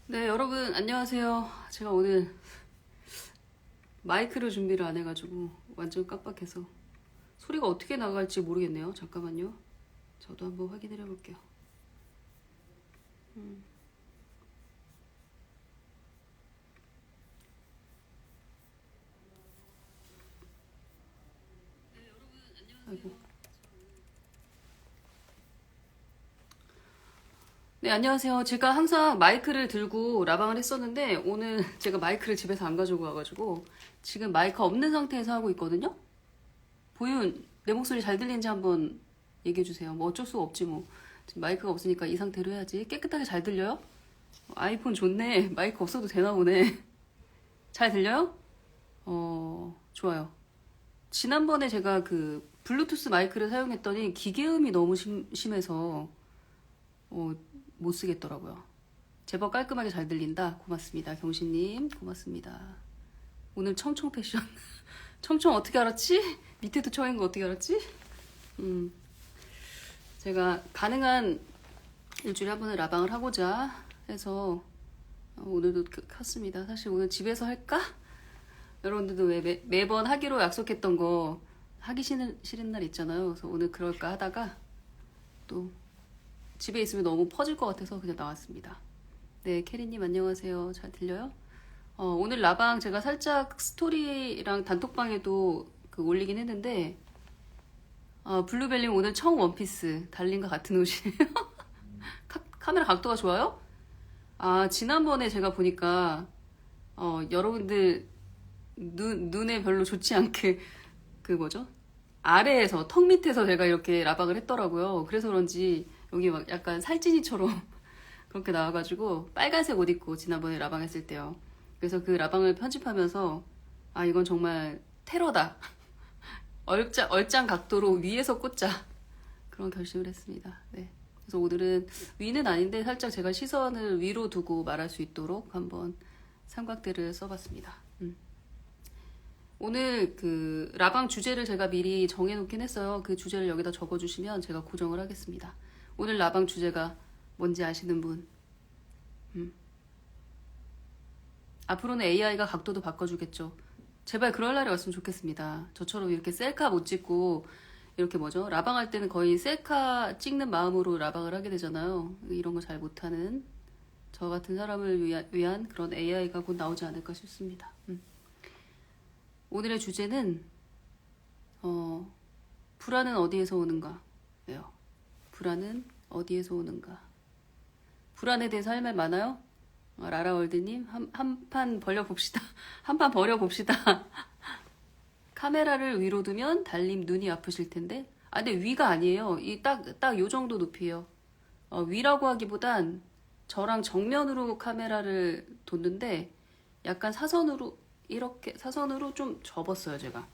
네, 여러분 안녕하세요. 제가 오늘 마이크를 준비를 안 해가지고 완전 깜빡해서 소리가 어떻게 나갈지 모르겠네요. 잠깐만요. 저도 한번 확인을 해볼게요. 아이고. 네, 안녕하세요. 제가 항상 마이크를 들고 라방을 했었는데 오늘 제가 마이크를 집에서 안 가지고 와가지고 지금 마이크 없는 상태에서 하고 있거든요. 보윤, 내 목소리 잘 들리는지 한번 얘기해주세요. 뭐 어쩔 수 없지 뭐. 지금 마이크가 없으니까 이 상태로 해야지. 깨끗하게 잘 들려요? 아이폰 좋네. 마이크 없어도 되나 보네. 잘 들려요? 좋아요. 지난번에 제가 그 블루투스 마이크를 사용했더니 기계음이 너무 심해서 어, 못 쓰겠더라고요. 제법 깔끔하게 잘 들린다. 고맙습니다. 경신님 고맙습니다. 오늘 청청 패션. 청청 어떻게 알았지? 밑에도 청인 거 어떻게 알았지? 제가 가능한 일주일에 한 번은 라방을 하고자 해서 오늘도 켰습니다. 사실 오늘 집에서 할까? 여러분들도 왜 매번 하기로 약속했던 거 하기 싫은 날 있잖아요. 그래서 오늘 그럴까 하다가 또 집에 있으면 너무 퍼질 것 같아서 그냥 나왔습니다. 네, 캐리님 안녕하세요. 잘 들려요? 오늘 라방 제가 살짝 스토리랑 단톡방에도 그 올리긴 했는데 블루벨님 오늘 청 원피스 달린과 같은 옷이에요. 카메라 각도가 좋아요? 지난번에 제가 보니까 여러분들 눈에 별로 좋지 않게 그 뭐죠? 아래에서 턱 밑에서 제가 이렇게 라방을 했더라고요. 그래서 그런지 여기 막 약간 살찐이처럼 그렇게 나와가지고 빨간색 옷 입고 지난번에 라방 했을 때요. 그래서 그 라방을 편집하면서 이건 정말 테러다. 얼짱 각도로 위에서 꽂자. 그런 결심을 했습니다. 네. 그래서 오늘은 위는 아닌데 살짝 제가 시선을 위로 두고 말할 수 있도록 한번 삼각대를 써봤습니다. 오늘 그 라방 주제를 제가 미리 정해놓긴 했어요. 그 주제를 여기다 적어주시면 제가 고정을 하겠습니다. 오늘 라방 주제가 뭔지 아시는 분? 앞으로는 AI가 각도도 바꿔주겠죠. 제발 그럴 날이 왔으면 좋겠습니다. 저처럼 이렇게 셀카 못 찍고 이렇게 뭐죠? 라방할 때는 거의 셀카 찍는 마음으로 라방을 하게 되잖아요. 이런 거 잘 못하는 저 같은 사람을 위한 그런 AI가 곧 나오지 않을까 싶습니다. 오늘의 주제는 불안은 어디에서 오는가? 예요. 불안은 어디에서 오는가? 불안에 대해서 할 말 많아요? 라라월드님 한 판 벌려봅시다. 한 판 버려봅시다. 카메라를 위로 두면 달님 눈이 아프실 텐데. 근데 위가 아니에요. 이 딱 요 정도 높이에요. 위라고 하기보단 저랑 정면으로 카메라를 뒀는데 약간 사선으로 이렇게 사선으로 좀 접었어요, 제가.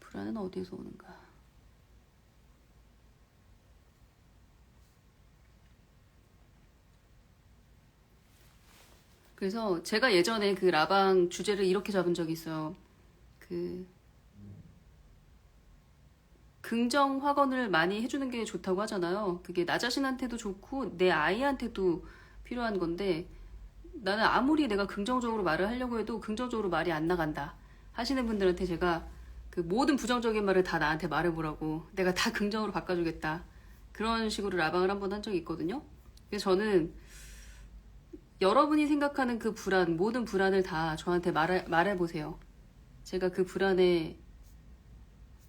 불안은 어디에서 오는가? 그래서 제가 예전에 그 라방 주제를 이렇게 잡은 적이 있어요. 그 긍정 확언을 많이 해주는 게 좋다고 하잖아요. 그게 나 자신한테도 좋고 내 아이한테도 필요한 건데 나는 아무리 내가 긍정적으로 말을 하려고 해도 긍정적으로 말이 안 나간다 하시는 분들한테 제가 그 모든 부정적인 말을 다 나한테 말해보라고 내가 다 긍정으로 바꿔주겠다 그런 식으로 라방을 한번 한 적이 있거든요. 그래서 저는 여러분이 생각하는 그 불안, 모든 불안을 다 저한테 말해보세요. 제가 그 불안의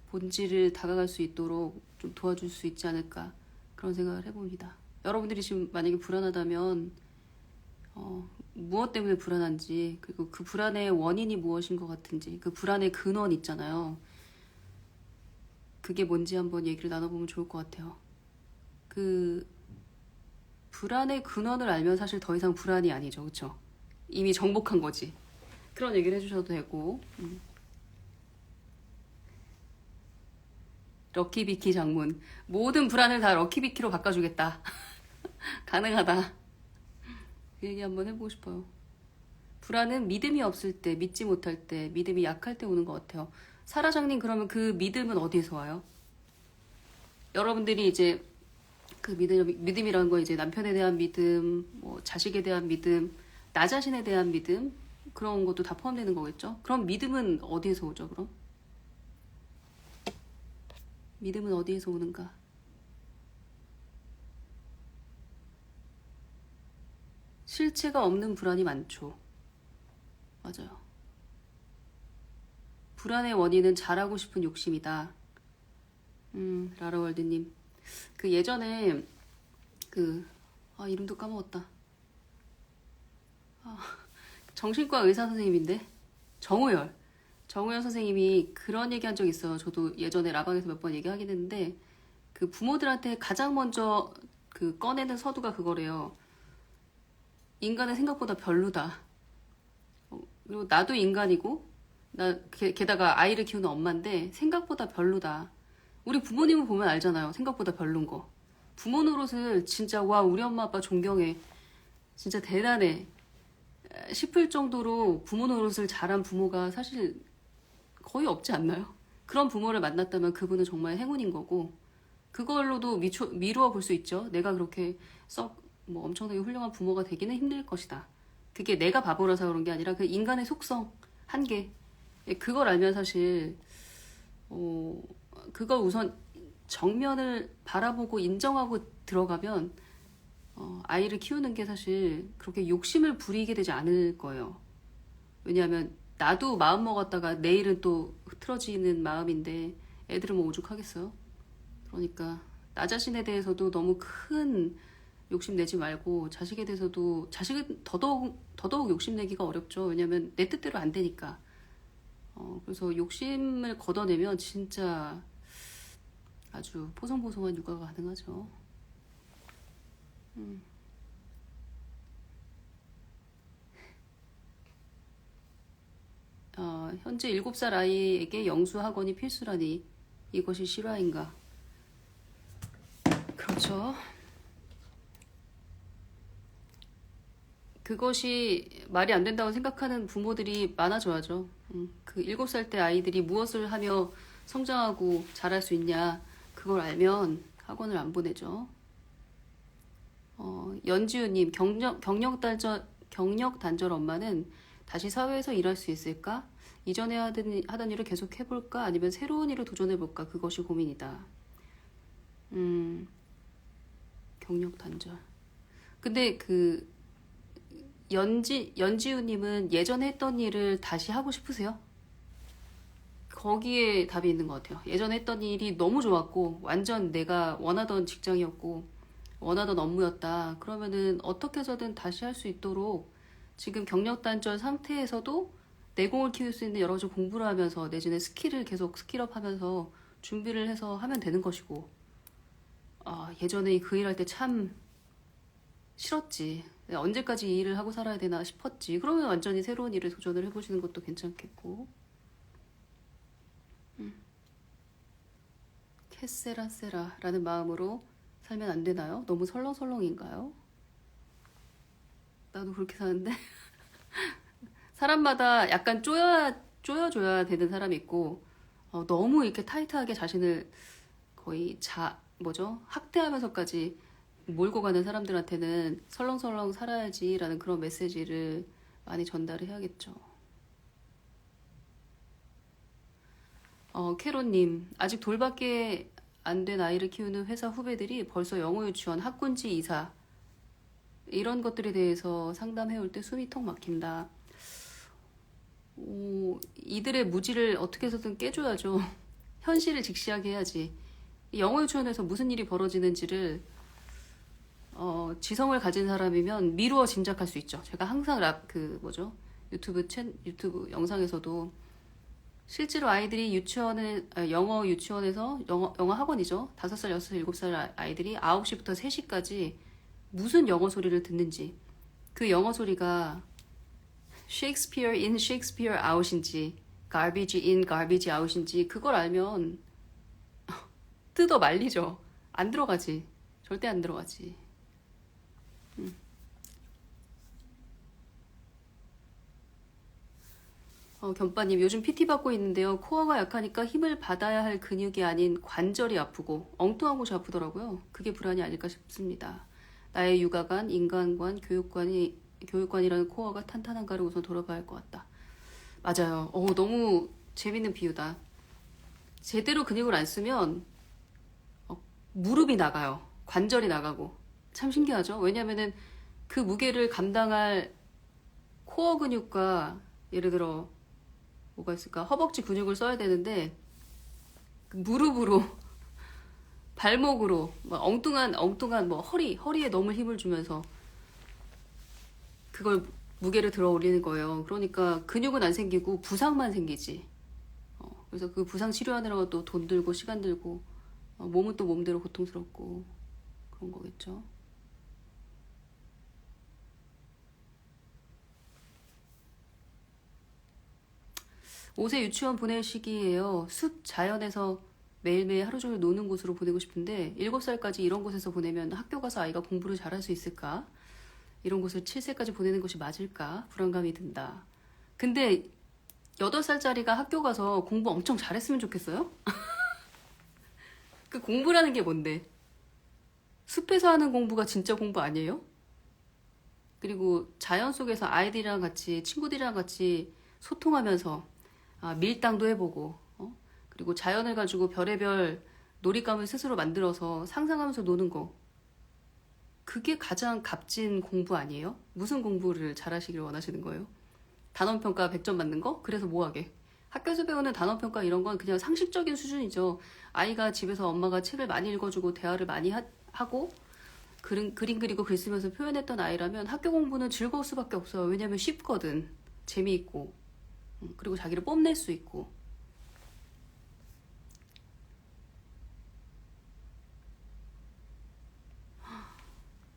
본질을 다가갈 수 있도록 좀 도와줄 수 있지 않을까 그런 생각을 해봅니다. 여러분들이 지금 만약에 불안하다면 무엇 때문에 불안한지 그리고 그 불안의 원인이 무엇인 것 같은지 그 불안의 근원 있잖아요. 그게 뭔지 한번 얘기를 나눠보면 좋을 것 같아요. 그 불안의 근원을 알면 사실 더 이상 불안이 아니죠. 그쵸? 이미 정복한 거지. 그런 얘기를 해주셔도 되고 럭키비키 장문 모든 불안을 다 럭키비키로 바꿔주겠다. 가능하다. 그 얘기 한번 해보고 싶어요. 불안은 믿음이 없을 때, 믿지 못할 때, 믿음이 약할 때 오는 것 같아요. 사라장님 그러면 그 믿음은 어디에서 와요? 여러분들이 이제 그 믿음이라는 거 이제 남편에 대한 믿음, 뭐 자식에 대한 믿음, 나 자신에 대한 믿음, 그런 것도 다 포함되는 거겠죠? 그럼 믿음은 어디에서 오죠, 그럼? 믿음은 어디에서 오는가? 실체가 없는 불안이 많죠. 맞아요. 불안의 원인은 잘하고 싶은 욕심이다. 라라월드님. 그 예전에 이름도 까먹었다. 정신과 의사 선생님인데 정우열 선생님이 그런 얘기한 적 있어요. 저도 예전에 라방에서 몇 번 얘기하긴 했는데 그 부모들한테 가장 먼저 그 꺼내는 서두가 그거래요. 인간은 생각보다 별로다. 그리고 나도 인간이고 게다가 아이를 키우는 엄마인데 생각보다 별로다. 우리 부모님을 보면 알잖아요. 생각보다 별론 거. 부모 노릇을 진짜 와 우리 엄마 아빠 존경해. 진짜 대단해. 싶을 정도로 부모 노릇을 잘한 부모가 사실 거의 없지 않나요? 그런 부모를 만났다면 그분은 정말 행운인 거고 그걸로도 미루어 볼 수 있죠. 내가 그렇게 썩 뭐 엄청나게 훌륭한 부모가 되기는 힘들 것이다. 그게 내가 바보라서 그런 게 아니라 그 인간의 속성, 한계. 그걸 알면 사실 그걸 우선 정면을 바라보고 인정하고 들어가면 아이를 키우는 게 사실 그렇게 욕심을 부리게 되지 않을 거예요. 왜냐하면 나도 마음 먹었다가 내일은 또 흐트러지는 마음인데 애들은 뭐 오죽하겠어요. 그러니까 나 자신에 대해서도 너무 큰 욕심 내지 말고 자식에 대해서도 자식은 더더욱 욕심 내기가 어렵죠. 왜냐하면 내 뜻대로 안 되니까. 그래서 욕심을 걷어내면 진짜 아주 보송보송한 육아가 가능하죠. 현재 7살 아이에게 영수학원이 필수라니 이것이 실화인가? 그렇죠. 그것이 말이 안 된다고 생각하는 부모들이 많아져야죠. 그 7살 때 아이들이 무엇을 하며 성장하고 자랄 수 있냐 그걸 알면 학원을 안 보내죠. 연지우님 경력 단절 엄마는 다시 사회에서 일할 수 있을까? 이전에 하던 일을 계속 해볼까? 아니면 새로운 일을 도전해볼까? 그것이 고민이다. 경력 단절. 근데 그 연지우님은 예전에 했던 일을 다시 하고 싶으세요? 거기에 답이 있는 것 같아요. 예전에 했던 일이 너무 좋았고 완전 내가 원하던 직장이었고 원하던 업무였다. 그러면은 어떻게 해서든 다시 할 수 있도록 지금 경력 단절 상태에서도 내공을 키울 수 있는 여러 가지 공부를 하면서 내지는 스킬을 계속 스킬업 하면서 준비를 해서 하면 되는 것이고 예전에 그 일할 때 참 싫었지. 언제까지 이 일을 하고 살아야 되나 싶었지. 그러면 완전히 새로운 일에 도전을 해보시는 것도 괜찮겠고. 캐세라세라라는 마음으로 살면 안 되나요? 너무 설렁설렁인가요? 나도 그렇게 사는데 사람마다 약간 쪼여줘야 되는 사람이 있고 너무 이렇게 타이트하게 자신을 거의 학대하면서까지 몰고 가는 사람들한테는 설렁설렁 살아야지라는 그런 메시지를 많이 전달을 해야겠죠. 캐로님, 아직 돌밖에 안 된 아이를 키우는 회사 후배들이 벌써 영어 유치원, 학군지 이사 이런 것들에 대해서 상담해올 때 숨이 턱 막힌다. 이들의 무지를 어떻게 해서든 깨줘야죠. 현실을 직시하게 해야지. 영어 유치원에서 무슨 일이 벌어지는지를 지성을 가진 사람이면 미루어 짐작할 수 있죠. 제가 항상 유튜브 영상에서도 실제로 아이들이 영어 유치원에서 영어 학원이죠. 5살, 6살, 7살 아이들이 9시부터 3시까지 무슨 영어 소리를 듣는지 그 영어 소리가 Shakespeare in, Shakespeare out인지 garbage in, garbage out인지 그걸 알면 뜯어 말리죠. 안 들어가지. 절대 안 들어가지. 견빠님, 요즘 PT 받고 있는데요. 코어가 약하니까 힘을 받아야 할 근육이 아닌 관절이 아프고 엉뚱한 곳이 아프더라고요. 그게 불안이 아닐까 싶습니다. 나의 육아관, 인간관, 교육관이라는 코어가 탄탄한가를 우선 돌아봐야 할 것 같다. 맞아요. 너무 재밌는 비유다. 제대로 근육을 안 쓰면 무릎이 나가요. 관절이 나가고. 참 신기하죠? 왜냐면은 그 무게를 감당할 코어 근육과 예를 들어 뭐가 있을까? 허벅지 근육을 써야 되는데 그 무릎으로 발목으로 막 엉뚱한 뭐 허리에 너무 힘을 주면서 그걸 무게를 들어 올리는 거예요. 그러니까 근육은 안 생기고 부상만 생기지. 그래서 그 부상 치료하느라고 또 돈 들고 시간 들고 몸은 또 몸대로 고통스럽고 그런 거겠죠. 옷에 유치원 보낼 시기예요. 숲 자연에서 매일매일 하루 종일 노는 곳으로 보내고 싶은데 7살까지 이런 곳에서 보내면 학교 가서 아이가 공부를 잘할 수 있을까? 이런 곳을 7세까지 보내는 것이 맞을까? 불안감이 든다. 근데 8살짜리가 학교 가서 공부 엄청 잘했으면 좋겠어요? 그 공부라는 게 뭔데? 숲에서 하는 공부가 진짜 공부 아니에요? 그리고 자연 속에서 아이들이랑 같이 친구들이랑 같이 소통하면서 밀당도 해보고 그리고 자연을 가지고 별의별 놀잇감을 스스로 만들어서 상상하면서 노는 거 그게 가장 값진 공부 아니에요? 무슨 공부를 잘하시길 원하시는 거예요? 단원평가 100점 맞는 거? 그래서 뭐하게? 학교에서 배우는 단원평가 이런 건 그냥 상식적인 수준이죠. 아이가 집에서 엄마가 책을 많이 읽어주고 대화를 많이 하고 그림 그리고 글 쓰면서 표현했던 아이라면 학교 공부는 즐거울 수밖에 없어요. 왜냐면 쉽거든. 재미있고 그리고 자기를 뽐낼 수 있고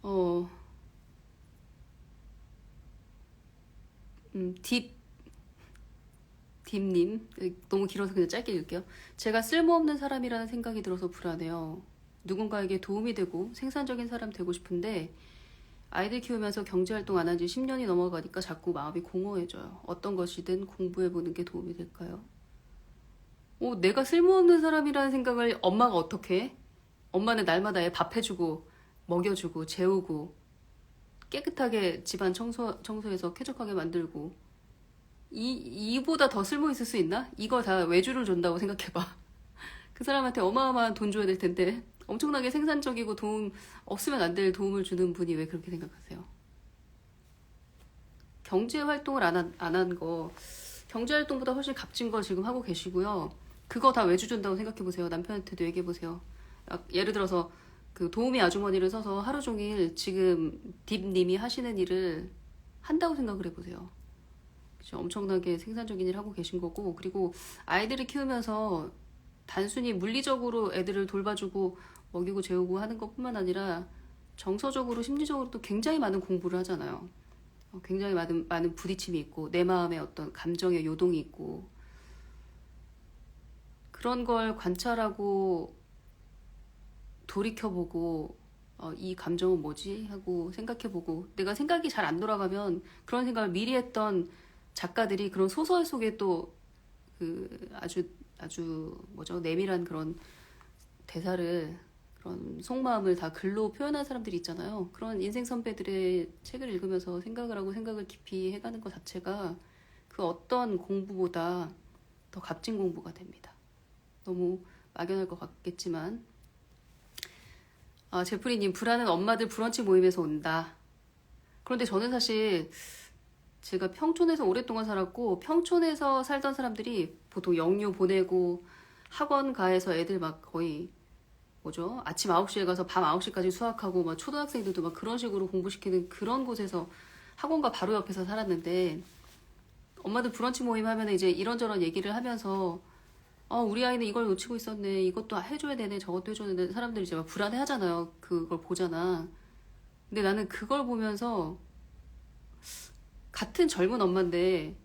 어, 딥님 너무 길어서 그냥 짧게 읽을게요. 제가 쓸모없는 사람이라는 생각이 들어서 불안해요. 누군가에게 도움이 되고 생산적인 사람 되고 싶은데 아이들 키우면서 경제활동 안 한 지 10년이 넘어가니까 자꾸 마음이 공허해져요. 어떤 것이든 공부해보는 게 도움이 될까요? 내가 쓸모없는 사람이라는 생각을 엄마가 어떻게 해? 엄마는 날마다 애 밥 해주고 먹여주고 재우고 깨끗하게 집안 청소해서 쾌적하게 만들고 이보다 더 쓸모 있을 수 있나? 이거 다 외주를 준다고 생각해봐. 그 사람한테 어마어마한 돈 줘야 될 텐데 엄청나게 생산적이고 도움 없으면 안 될 도움을 주는 분이 왜 그렇게 생각하세요? 경제 활동을 안 한 거 경제 활동보다 훨씬 값진 거 지금 하고 계시고요. 그거 다 외주 준다고 생각해 보세요. 남편한테도 얘기해 보세요. 예를 들어서 그 도우미 아주머니를 써서 하루 종일 지금 딥님이 하시는 일을 한다고 생각을 해보세요. 그쵸? 엄청나게 생산적인 일 하고 계신 거고 그리고 아이들을 키우면서 단순히 물리적으로 애들을 돌봐주고 먹이고 재우고 하는 것뿐만 아니라 정서적으로 심리적으로도 굉장히 많은 공부를 하잖아요. 굉장히 많은 부딪힘이 있고 내 마음에 어떤 감정의 요동이 있고 그런 걸 관찰하고 돌이켜보고 이 감정은 뭐지? 하고 생각해보고 내가 생각이 잘 안 돌아가면 그런 생각을 미리 했던 작가들이 그런 소설 속에 또 그 아주 뭐죠? 내밀한 그런 대사를 그런 속마음을 다 글로 표현한 사람들이 있잖아요. 그런 인생 선배들의 책을 읽으면서 생각을 하고 생각을 깊이 해가는 것 자체가 그 어떤 공부보다 더 값진 공부가 됩니다. 너무 막연할 것 같겠지만 제프리님 불안은 엄마들 브런치 모임에서 온다. 그런데 저는 사실 제가 평촌에서 오랫동안 살았고 평촌에서 살던 사람들이 보통 영유 보내고 학원 가에서 애들 막 거의 뭐죠? 아침 9시에 가서 밤 9시까지 수학하고 막 초등학생들도 막 그런 식으로 공부시키는 그런 곳에서 학원과 바로 옆에서 살았는데 엄마들 브런치 모임 하면 이제 이런저런 얘기를 하면서 우리 아이는 이걸 놓치고 있었네. 이것도 해줘야 되네. 저것도 해줘야 되네. 사람들이 이제 막 불안해 하잖아요. 그걸 보잖아. 근데 나는 그걸 보면서 같은 젊은 엄마인데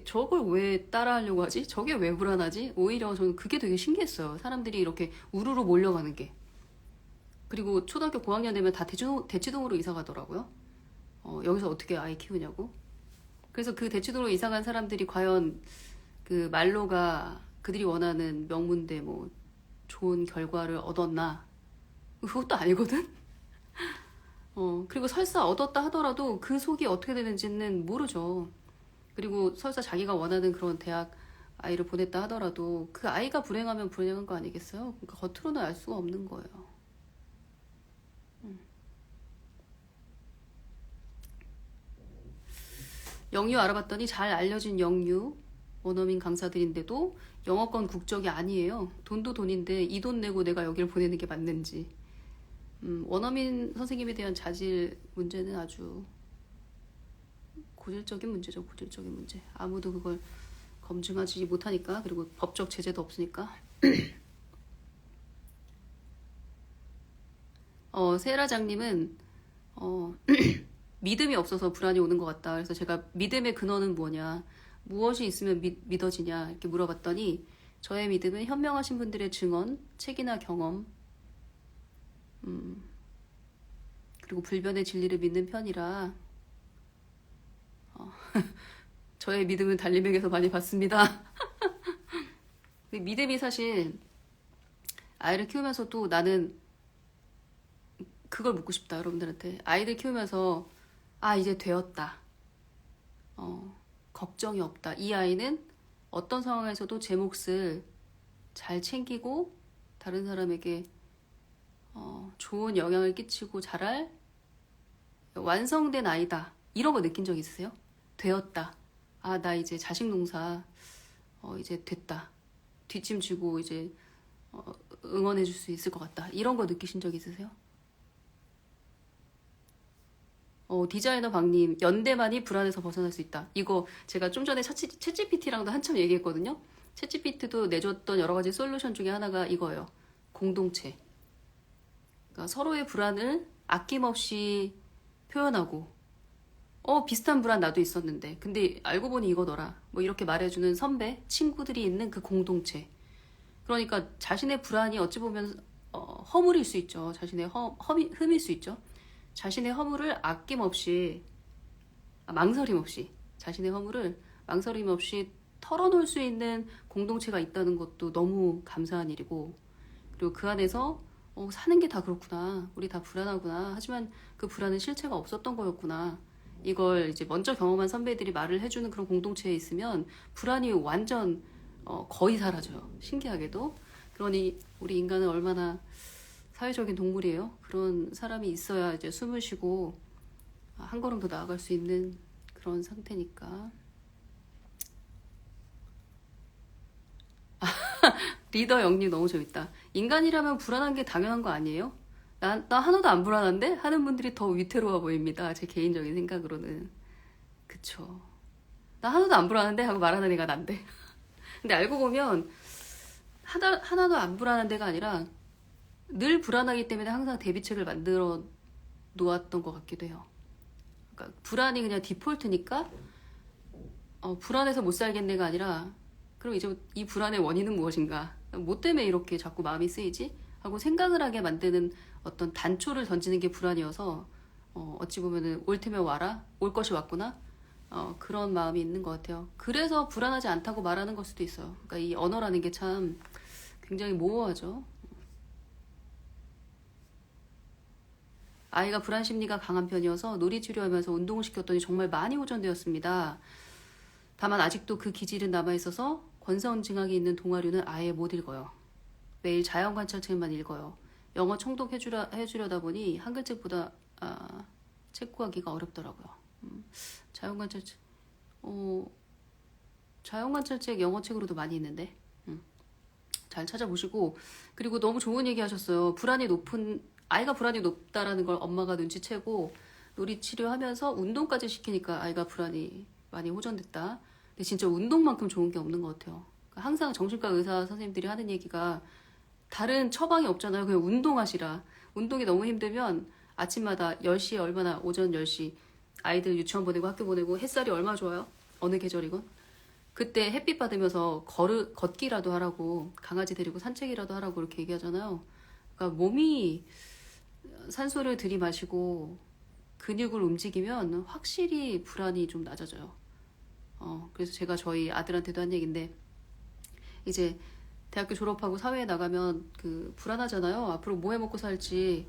저걸 왜 따라하려고 하지? 저게 왜 불안하지? 오히려 저는 그게 되게 신기했어요. 사람들이 이렇게 우르르 몰려가는 게. 그리고 초등학교 고학년 되면 다 대치동으로 이사 가더라고요. 여기서 어떻게 아이 키우냐고. 그래서 그 대치동으로 이사 간 사람들이 과연 그 말로가 그들이 원하는 명문대 뭐 좋은 결과를 얻었나? 그것도 아니거든? 그리고 설사 얻었다 하더라도 그 속이 어떻게 되는지는 모르죠. 그리고 설사 자기가 원하는 그런 대학 아이를 보냈다 하더라도 그 아이가 불행하면 불행한 거 아니겠어요? 그러니까 겉으로는 알 수가 없는 거예요. 영유 알아봤더니 잘 알려진 영유 원어민 강사들인데도 영어권 국적이 아니에요. 돈도 돈인데 이 돈 내고 내가 여기를 보내는 게 맞는지. 원어민 선생님에 대한 자질 문제는 아주 고질적인 문제죠. 고질적인 문제. 아무도 그걸 검증하지 못하니까. 그리고 법적 제재도 없으니까. 세라장님은 믿음이 없어서 불안이 오는 것 같다. 그래서 제가 믿음의 근원은 뭐냐, 무엇이 있으면 믿어지냐 이렇게 물어봤더니 저의 믿음은 현명하신 분들의 증언, 책이나 경험, 그리고 불변의 진리를 믿는 편이라 저의 믿음은 달림에게서 많이 받습니다. 믿음이 사실 아이를 키우면서도 나는 그걸 묻고 싶다 여러분들한테. 아이들 키우면서 이제 되었다, 걱정이 없다, 이 아이는 어떤 상황에서도 제 몫을 잘 챙기고 다른 사람에게 좋은 영향을 끼치고 자랄 완성된 아이다, 이런 거 느낀 적 있으세요? 되었다, 나 이제 자식 농사 이제 됐다, 뒷짐지고 이제 응원해 줄 수 있을 것 같다, 이런 거 느끼신 적 있으세요? 디자이너 박님, 연대만이 불안에서 벗어날 수 있다. 이거 제가 좀 전에 챗GPT랑도 한참 얘기했거든요. 챗GPT도 내줬던 여러 가지 솔루션 중에 하나가 이거예요. 공동체. 그러니까 서로의 불안을 아낌없이 표현하고, 비슷한 불안 나도 있었는데, 근데 알고 보니 이거더라, 뭐 이렇게 말해주는 선배, 친구들이 있는 그 공동체. 그러니까 자신의 불안이 어찌 보면 허물일 수 있죠. 자신의 흠일 수 있죠. 자신의 허물을 아낌없이, 망설임 없이, 자신의 허물을 망설임 없이 털어놓을 수 있는 공동체가 있다는 것도 너무 감사한 일이고, 그리고 그 안에서 사는 게 다 그렇구나, 우리 다 불안하구나, 하지만 그 불안은 실체가 없었던 거였구나, 이걸 이제 먼저 경험한 선배들이 말을 해주는 그런 공동체에 있으면 불안이 완전 거의 사라져요. 신기하게도. 그러니 우리 인간은 얼마나 사회적인 동물이에요. 그런 사람이 있어야 이제 숨을 쉬고 한 걸음 더 나아갈 수 있는 그런 상태니까. 리더 영님 너무 재밌다. 인간이라면 불안한 게 당연한 거 아니에요? 나 하나도 안 불안한데? 하는 분들이 더 위태로워 보입니다. 제 개인적인 생각으로는. 그쵸. 나 하나도 안 불안한데? 하고 말하는 애가 난데. 근데 알고 보면 하나도 안 불안한 데가 아니라 늘 불안하기 때문에 항상 대비책을 만들어 놓았던 것 같기도 해요. 그러니까 불안이 그냥 디폴트니까 불안해서 못 살겠네가 아니라, 그럼 이제 이 불안의 원인은 무엇인가, 뭐 때문에 이렇게 자꾸 마음이 쓰이지 하고 생각을 하게 만드는 어떤 단초를 던지는 게 불안이어서 어찌 보면은 올 테면 와라, 올 것이 왔구나, 그런 마음이 있는 것 같아요. 그래서 불안하지 않다고 말하는 걸 수도 있어요. 그러니까 이 언어라는 게 참 굉장히 모호하죠. 아이가 불안 심리가 강한 편이어서 놀이치료하면서 운동을 시켰더니 정말 많이 호전되었습니다. 다만 아직도 그 기질은 남아있어서 권선징악이 있는 동화류는 아예 못 읽어요. 매일 자연관찰책만 읽어요. 영어 청독해주려다 보니 한글책보다 책 구하기가 어렵더라고요. 자연관찰책, 자연관찰책 영어책으로도 많이 있는데 잘 찾아보시고. 그리고 너무 좋은 얘기 하셨어요. 아이가 불안이 높다라는 걸 엄마가 눈치채고 놀이치료하면서 운동까지 시키니까 아이가 불안이 많이 호전됐다. 근데 진짜 운동만큼 좋은 게 없는 것 같아요. 항상 정신과 의사 선생님들이 하는 얘기가 다른 처방이 없잖아요. 그냥 운동하시라. 운동이 너무 힘들면 아침마다 10시에 얼마나, 오전 10시 아이들 유치원 보내고 학교 보내고 햇살이 얼마나 좋아요? 어느 계절이건. 그때 햇빛 받으면서 걷기라도 하라고, 강아지 데리고 산책이라도 하라고 이렇게 얘기하잖아요. 그러니까 몸이 산소를 들이마시고 근육을 움직이면 확실히 불안이 좀 낮아져요. 그래서 제가 저희 아들한테도 한 얘기인데, 이제 대학교 졸업하고 사회에 나가면 그 불안하잖아요. 앞으로 뭐 해 먹고 살지,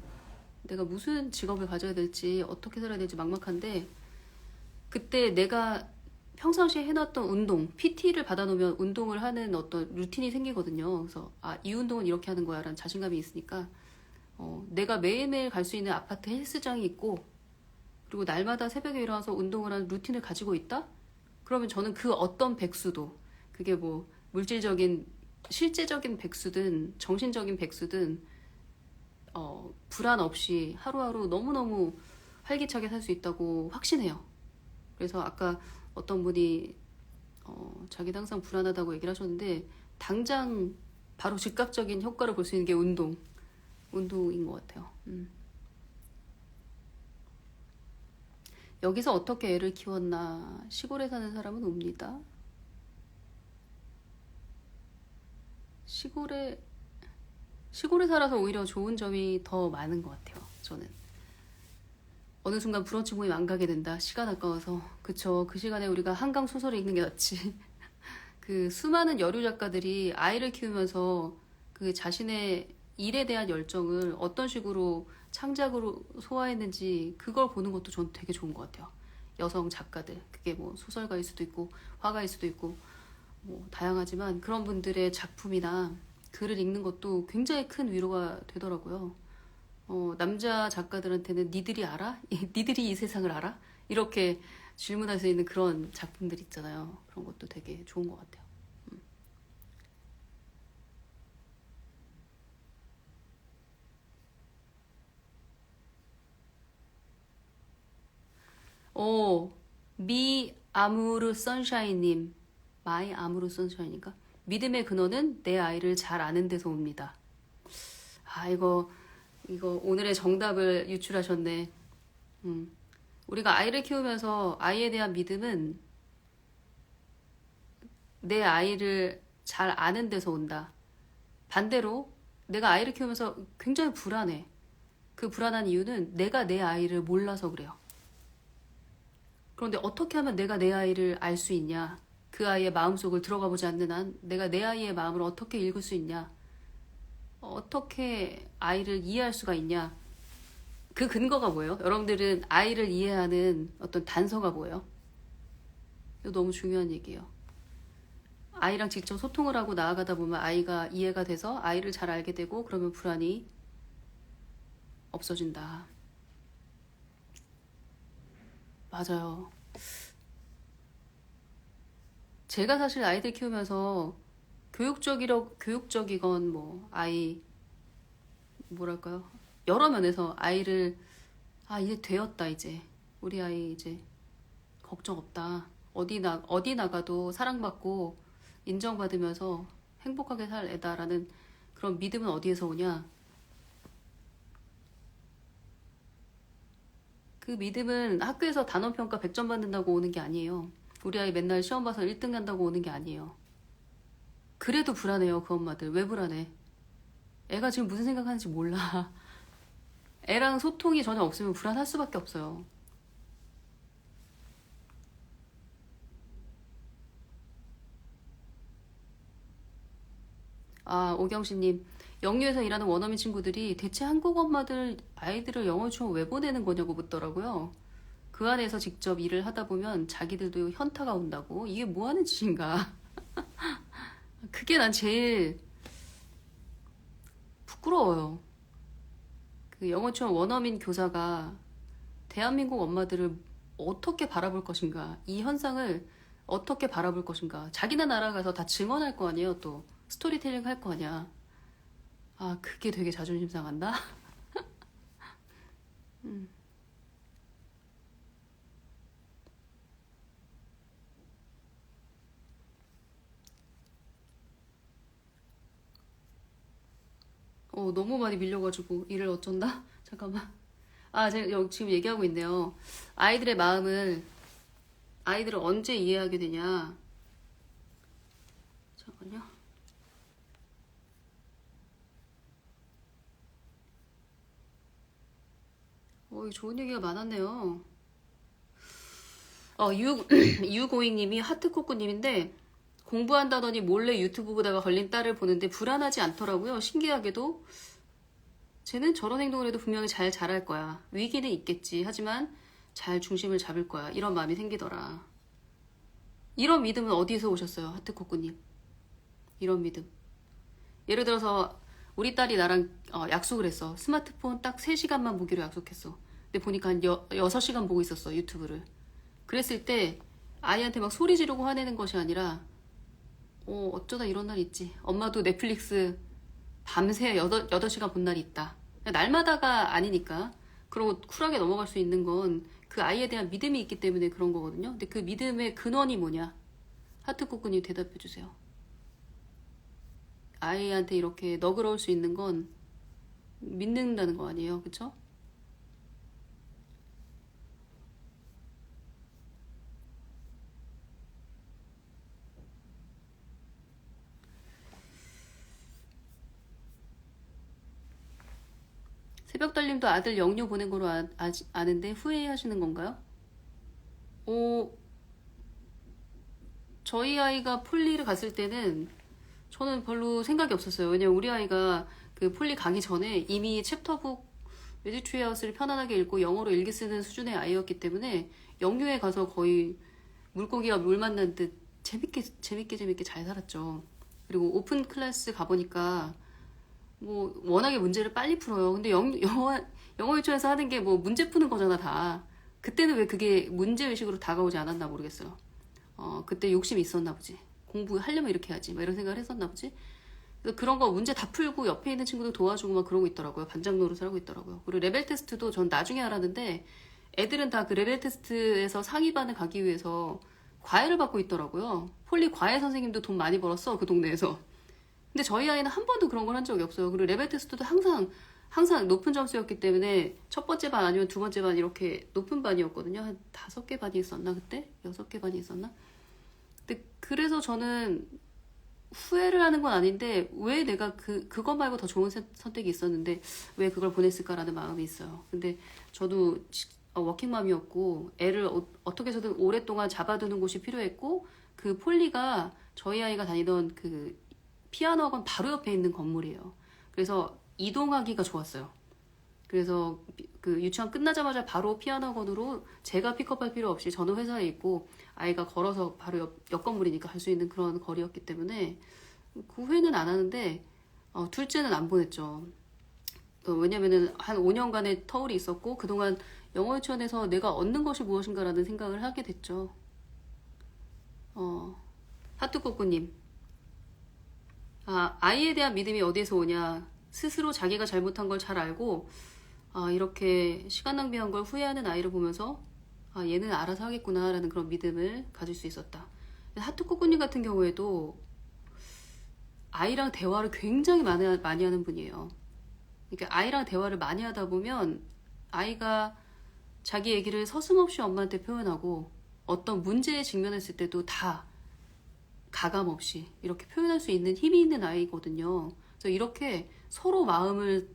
내가 무슨 직업을 가져야 될지, 어떻게 살아야 될지 막막한데, 그때 내가 평상시에 해놨던 운동, PT를 받아놓으면 운동을 하는 어떤 루틴이 생기거든요. 그래서 이 운동은 이렇게 하는 거야 라는 자신감이 있으니까, 내가 매일매일 갈 수 있는 아파트 헬스장이 있고, 그리고 날마다 새벽에 일어나서 운동을 하는 루틴을 가지고 있다? 그러면 저는 그 어떤 백수도, 그게 뭐 물질적인 실제적인 백수든 정신적인 백수든 불안 없이 하루하루 너무너무 활기차게 살 수 있다고 확신해요. 그래서 아까 어떤 분이 자기도 항상 불안하다고 얘기를 하셨는데, 당장 바로 즉각적인 효과를 볼 수 있는 게 운동인 것 같아요. 여기서 어떻게 애를 키웠나, 시골에 사는 사람은 웁니다. 시골에 살아서 오히려 좋은 점이 더 많은 것 같아요. 저는 어느 순간 브런치 모임 안 가게 된다. 시간 아까워서. 그쵸. 그 시간에 우리가 한강 소설을 읽는 게 낫지. 그 수많은 여류 작가들이 아이를 키우면서 그 자신의 일에 대한 열정을 어떤 식으로 창작으로 소화했는지, 그걸 보는 것도 전 되게 좋은 것 같아요. 여성 작가들, 그게 뭐 소설가일 수도 있고 화가일 수도 있고 뭐 다양하지만, 그런 분들의 작품이나 글을 읽는 것도 굉장히 큰 위로가 되더라고요. 남자 작가들한테는 니들이 알아? 니들이 이 세상을 알아? 이렇게 질문할 수 있는 그런 작품들 있잖아요. 그런 것도 되게 좋은 것 같아요. 오, 미 아무르 선샤인님, 마이 아무르 선샤인인가? 믿음의 근원은 내 아이를 잘 아는 데서 옵니다. 이거 오늘의 정답을 유출하셨네. 음. 우리가 아이를 키우면서 아이에 대한 믿음은 내 아이를 잘 아는 데서 온다. 반대로 내가 아이를 키우면서 굉장히 불안해. 그 불안한 이유는 내가 내 아이를 몰라서 그래요. 그런데 어떻게 하면 내가 내 아이를 알 수 있냐? 그 아이의 마음속을 들어가 보지 않는 한 내가 내 아이의 마음을 어떻게 읽을 수 있냐? 어떻게 아이를 이해할 수가 있냐? 그 근거가 뭐예요? 여러분들은 아이를 이해하는 어떤 단서가 뭐예요? 이거 너무 중요한 얘기예요. 아이랑 직접 소통을 하고 나아가다 보면 아이가 이해가 돼서 아이를 잘 알게 되고, 그러면 불안이 없어진다. 맞아요. 제가 사실 아이들 키우면서 교육적이건 뭐 아이 뭐랄까요, 여러 면에서 아이를, 이제 되었다, 이제 우리 아이 이제 걱정 없다, 어디 나가도 사랑받고 인정받으면서 행복하게 살 애다라는 그런 믿음은 어디에서 오냐? 그 믿음은 학교에서 단원평가 100점 받는다고 오는 게 아니에요. 우리 아이 맨날 시험 봐서 1등 한다고 오는 게 아니에요. 그래도 불안해요, 그 엄마들. 왜 불안해? 애가 지금 무슨 생각하는지 몰라. 애랑 소통이 전혀 없으면 불안할 수밖에 없어요. 오경신님, 영유에서 일하는 원어민 친구들이 대체 한국 엄마들 아이들을 영어 유치원 왜 보내는 거냐고 묻더라고요. 그 안에서 직접 일을 하다 보면 자기들도 현타가 온다고. 이게 뭐 하는 짓인가. 그게 난 제일 부끄러워요. 그 영어 유치원 원어민 교사가 대한민국 엄마들을 어떻게 바라볼 것인가, 이 현상을 어떻게 바라볼 것인가. 자기네 나라 가서 다 증언할 거 아니에요. 또 스토리텔링 할 거 아니야. 그게 되게 자존심 상한다. 너무 많이 밀려가지고 일을 어쩐다. 잠깐만. 제가 여기 지금 얘기하고 있네요. 아이들의 마음을, 아이들을 언제 이해하게 되냐. 잠깐만요. 좋은 얘기가 많았네요. 유고잉님이 하트코코님인데 공부한다더니 몰래 유튜브 보다가 걸린 딸을 보는데 불안하지 않더라고요. 신기하게도 쟤는 저런 행동을 해도 분명히 잘 자랄 거야. 위기는 있겠지. 하지만 잘 중심을 잡을 거야. 이런 마음이 생기더라. 이런 믿음은 어디서 오셨어요? 하트코코님. 이런 믿음. 예를 들어서 우리 딸이 나랑 약속을 했어. 스마트폰 딱 3시간만 보기로 약속했어. 근데 보니까 한 6시간 보고 있었어. 유튜브를. 그랬을 때 아이한테 막 소리 지르고 화내는 것이 아니라 어쩌다 이런 날이 있지. 엄마도 넷플릭스 밤새 8시간 본 날이 있다. 날마다가 아니니까. 그러고 쿨하게 넘어갈 수 있는 건 그 아이에 대한 믿음이 있기 때문에 그런 거거든요. 근데 그 믿음의 근원이 뭐냐? 하트코코님 대답해 주세요. 아이한테 이렇게 너그러울 수 있는 건 믿는다는 거 아니에요. 그쵸? 새벽달님도 아들 영유 보낸 거로 아는데 후회하시는 건가요? 어, 저희 아이가 폴리를 갔을 때는 저는 별로 생각이 없었어요. 왜냐면 우리 아이가 그 폴리 가기 전에 이미 챕터북 레지트리하우스를 편안하게 읽고 영어로 일기 쓰는 수준의 아이였기 때문에 영유에 가서 거의 물고기와 물 만난 듯 재밌게 잘 살았죠. 그리고 오픈 클래스 가보니까 뭐 워낙에 문제를 빨리 풀어요. 근데 영어 유치원에서 하는 게 뭐 문제 푸는 거잖아 다. 그때는 왜 그게 문제의식으로 다가오지 않았나 모르겠어요. 그때 욕심이 있었나 보지. 공부하려면 이렇게 해야지. 막 이런 생각을 했었나 보지. 그래서 그런 거 문제 다 풀고 옆에 있는 친구들 도와주고 막 그러고 있더라고요. 반장 노릇을 하고 있더라고요. 그리고 레벨 테스트도 전 나중에 알았는데 애들은 다 그 레벨 테스트에서 상위반을 가기 위해서 과외를 받고 있더라고요. 폴리 과외 선생님도 돈 많이 벌었어. 그 동네에서. 근데 저희 아이는 한 번도 그런 걸 한 적이 없어요. 그리고 레벨 테스트도 항상 높은 점수였기 때문에 첫 번째 반 아니면 두 번째 반 이렇게 높은 반이었거든요. 한 5개 반이 있었나 그때? 6개 반이 있었나? 근데 그래서 저는 후회를 하는 건 아닌데 왜 내가 그거 말고 더 좋은 선택이 있었는데 왜 그걸 보냈을까라는 마음이 있어요. 근데 저도 워킹맘이었고 애를 어떻게 해서든 오랫동안 잡아두는 곳이 필요했고 그 폴리가 저희 아이가 다니던 그 피아노 학원 바로 옆에 있는 건물이에요. 그래서 이동하기가 좋았어요. 그래서 그 유치원 끝나자마자 바로 피아노 학원으로 제가 픽업할 필요 없이 저는 회사에 있고 아이가 걸어서 바로 옆 건물이니까 갈 수 있는 그런 거리였기 때문에 그 후회는 안 하는데 둘째는 안 보냈죠. 왜냐면은 한 5년간의 터울이 있었고 그동안 영어 유치원에서 내가 얻는 것이 무엇인가라는 생각을 하게 됐죠. 하트꼬꾸님. 아이에 대한 믿음이 어디에서 오냐. 스스로 자기가 잘못한 걸 잘 알고 이렇게 시간 낭비한 걸 후회하는 아이를 보면서 얘는 알아서 하겠구나라는 그런 믿음을 가질 수 있었다. 하트코코님 같은 경우에도 아이랑 대화를 굉장히 많이 하는 분이에요. 그러니까 아이랑 대화를 많이 하다 보면 아이가 자기 얘기를 서슴없이 엄마한테 표현하고 어떤 문제에 직면했을 때도 다 가감 없이 이렇게 표현할 수 있는 힘이 있는 아이거든요. 그래서 이렇게 서로 마음을